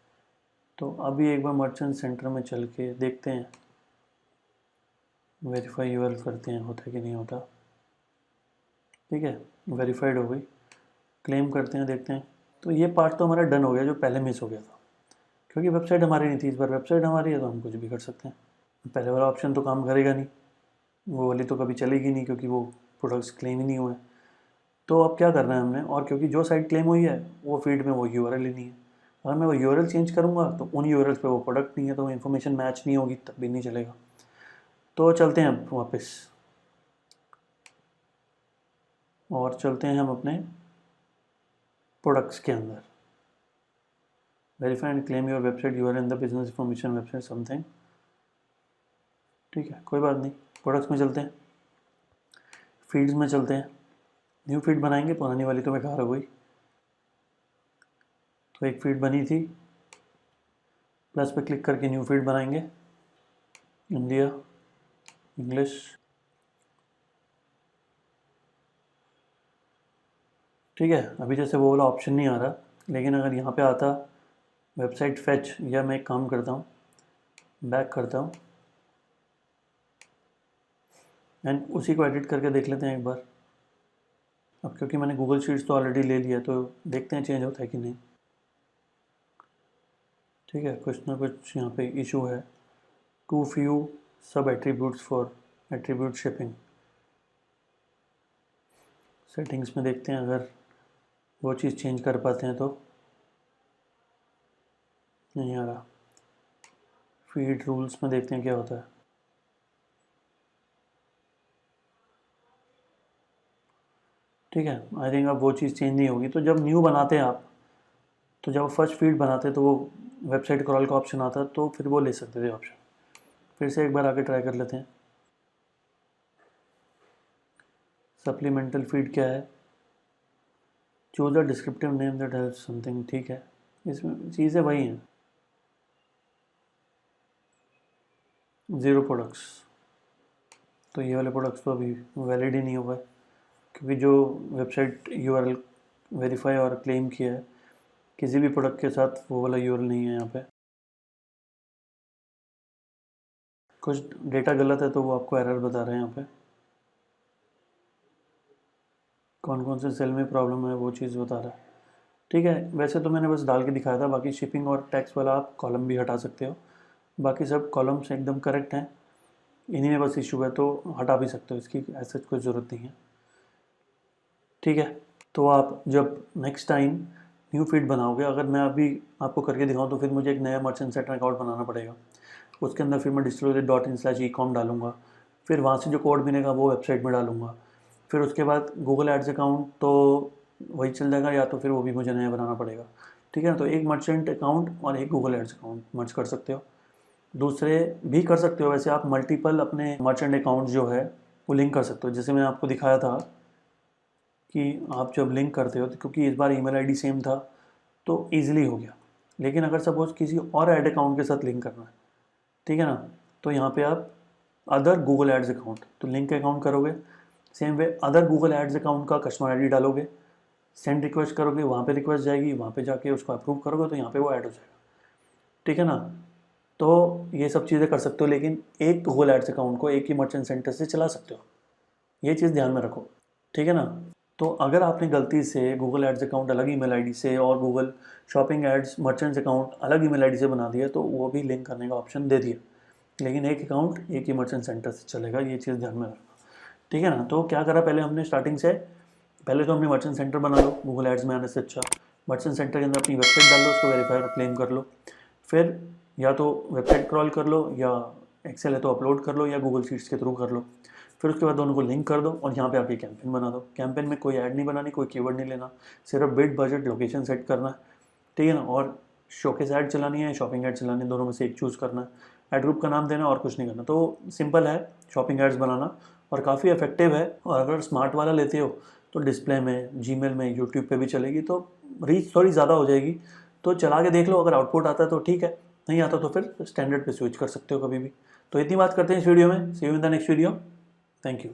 Speaker 1: तो अभी एक बार मर्चेंट सेंटर में चल के देखते हैं, वेरीफाई यूआरएल करते हैं होता है कि नहीं होता। ठीक है, वेरीफाइड हो गई, क्लेम करते हैं, देखते हैं। तो ये पार्ट तो हमारा डन हो गया जो पहले मिस हो गया था, क्योंकि वेबसाइट हमारी नहीं थी। इस बार वेबसाइट हमारी है तो हम कुछ भी कर सकते हैं। पहले वाला ऑप्शन तो काम करेगा नहीं, वो वाली तो कभी चलेगी नहीं, क्योंकि वो प्रोडक्ट्स क्लेम ही नहीं हुए। तो अब क्या करना है हमने, और क्योंकि जो साइट क्लेम हुई है वो फील्ड में वो यूआरएल ही नहीं है। अगर मैं वो यूआरएल चेंज करूँगा तो उन यूआरएल पे वो प्रोडक्ट नहीं है, तो वो इन्फॉर्मेशन मैच नहीं होगी, तब भी नहीं चलेगा। तो चलते हैं अब वापस, और चलते हैं हम अपने प्रोडक्ट्स के अंदर। Verify and claim your website URL in the business information website something. ठीक है, कोई बात नहीं, प्रोडक्ट्स में चलते हैं, फीड्स में चलते हैं, न्यू फीड बनाएंगे, पुरानी वाली तो बेकार हो गई। तो एक फीड बनी थी, प्लस पे क्लिक करके न्यू फीड बनाएंगे। इंडिया, इंग्लिश, ठीक है। अभी जैसे वो वाला ऑप्शन नहीं आ रहा, लेकिन अगर यहाँ पे आता वेबसाइट फैच, या मैं एक काम करता हूँ, बैक करता हूँ एंड उसी को एडिट करके देख लेते हैं एक बार। अब क्योंकि मैंने गूगल शीट्स तो ऑलरेडी ले लिया, तो देखते हैं चेंज होता है कि नहीं। ठीक है, कुछ ना कुछ यहाँ पे इशू है। टू फ्यू सब attributes for attribute shipping. Settings में देखते हैं अगर वो चीज़ चेंज कर पाते हैं तो। नहीं आ रहा। फीड रूल्स में देखते हैं क्या होता है। ठीक है, आई थिंक अब वो चीज़ चेंज नहीं होगी। तो जब न्यू बनाते हैं आप, तो जब फर्स्ट फीड बनाते तो वो वेबसाइट क्रॉल का ऑप्शन आता, तो फिर वो ले सकते थे ऑप्शन। फिर से एक बार आके ट्राई कर लेते हैं। सप्लीमेंटल फीड क्या है? Choose a descriptive name that help something. ठीक है, इसमें चीज़ें वही हैं। 0 प्रोडक्ट्स, तो ये वाले प्रोडक्ट्स तो अभी वैलिड ही नहीं हुआ है, क्योंकि जो वेबसाइट यूआरएल वेरीफाई और क्लेम किया है, किसी भी प्रोडक्ट के साथ वो वाला यूआरएल नहीं है यहाँ पे। कुछ डेटा गलत है तो वो आपको एरर बता रहे हैं यहाँ पे। कौन कौन से सेल में प्रॉब्लम है वो चीज़ बता रहा है। ठीक है, वैसे तो मैंने बस डाल के दिखाया था। बाकी शिपिंग और टैक्स वाला आप कॉलम भी हटा सकते हो। बाकी सब कॉलम्स एकदम करेक्ट हैं, इन्हीं में बस इशू है, तो हटा भी सकते हो, इसकी ऐसा कोई ज़रूरत नहीं है। ठीक है, तो आप जब नेक्स्ट टाइम न्यू फीड बनाओगे, अगर मैं अभी आपको करके दिखाऊँ तो फिर मुझे एक नया मर्चेंट सेंटर अकाउंट बनाना पड़ेगा। उसके अंदर फिर मैं distillery.in/ecom डालूंगा। फिर वहाँ से जो कोड मिलेगा वो वेबसाइट में डालूंगा। फिर उसके बाद गूगल एड्स अकाउंट तो वही चल जाएगा, या तो फिर वो भी मुझे नया बनाना पड़ेगा। ठीक है, तो एक मर्चेंट अकाउंट और एक गूगल एड्स अकाउंट मर्ज कर सकते हो। दूसरे भी कर सकते हो, वैसे आप मल्टीपल अपने मर्चेंट अकाउंट जो है वो लिंक कर सकते हो। जैसे मैंने आपको दिखाया था कि आप जब लिंक करते हो, तो क्योंकि इस बार ईमेल आईडी सेम था तो ईजिली हो गया। लेकिन अगर सपोज किसी और ऐड अकाउंट के साथ लिंक करना है, ठीक है ना, तो यहाँ पे आप अदर गूगल एड्स अकाउंट, तो लिंक अकाउंट करोगे, same way other Google ads account का कस्टमर आईडी डालोगे, सेंड रिक्वेस्ट करोगे, वहाँ पे रिक्वेस्ट जाएगी, वहाँ पे जाके उसको अप्रूव करोगे तो यहाँ पे वो ऐड हो जाएगा। ठीक है ना, तो ये सब चीज़ें कर सकते हो, लेकिन एक गूगल एड्स अकाउंट को एक ही मर्चेंट सेंटर से चला सकते हो, ये चीज़ ध्यान में रखो। ठीक है ना, तो अगर आपने गलती से गूगल एड्स अकाउंट अलग ईमेल आईडी से और Google shopping ads merchants account अलग ईमेल आईडी से बना दिया, तो वो भी लिंक करने का ऑप्शन दे दिया, लेकिन एक अकाउंट एक ही मर्चेंट सेंटर से चलेगा, ये चीज़ ध्यान में रखना। ठीक है ना, तो क्या करा पहले हमने स्टार्टिंग से, पहले तो हमने मर्चेंट सेंटर बना लो गूगल एड्स में आने से अच्छा। मर्चेंट सेंटर के अंदर अपनी वेबसाइट डाल लो, उसको वेरीफाई और क्लेम कर लो। फिर या तो वेबसाइट क्रॉल कर लो, या एक्सेल है तो अपलोड कर लो, या गूगल शीट्स के थ्रू कर लो। फिर उसके बाद दोनों को लिंक कर दो और यहाँ पे आके कैंपेन बना दो। कैंपेन में कोई ऐड नहीं बनानी, कोई कीवर्ड नहीं लेना, सिर्फ बिड, बजट, लोकेशन सेट करना है। ठीक है ना, और शोकेस ऐड चलानी है, शॉपिंग ऐड चलानी है, दोनों में से एक चूज़ करना है। ऐड ग्रुप का नाम देना और कुछ नहीं करना। तो सिंपल है शॉपिंग एड्स बनाना, और काफ़ी इफेक्टिव है। और अगर स्मार्ट वाला लेते हो तो डिस्प्ले में, जीमेल में, यूट्यूब पे भी चलेगी, तो रीच थोड़ी ज़्यादा हो जाएगी। तो चला के देख लो, अगर आउटपुट आता है तो ठीक है, नहीं आता तो फिर स्टैंडर्ड पे स्विच कर सकते हो कभी भी। तो इतनी बात करते हैं इस वीडियो में। See you in the next video. Thank you.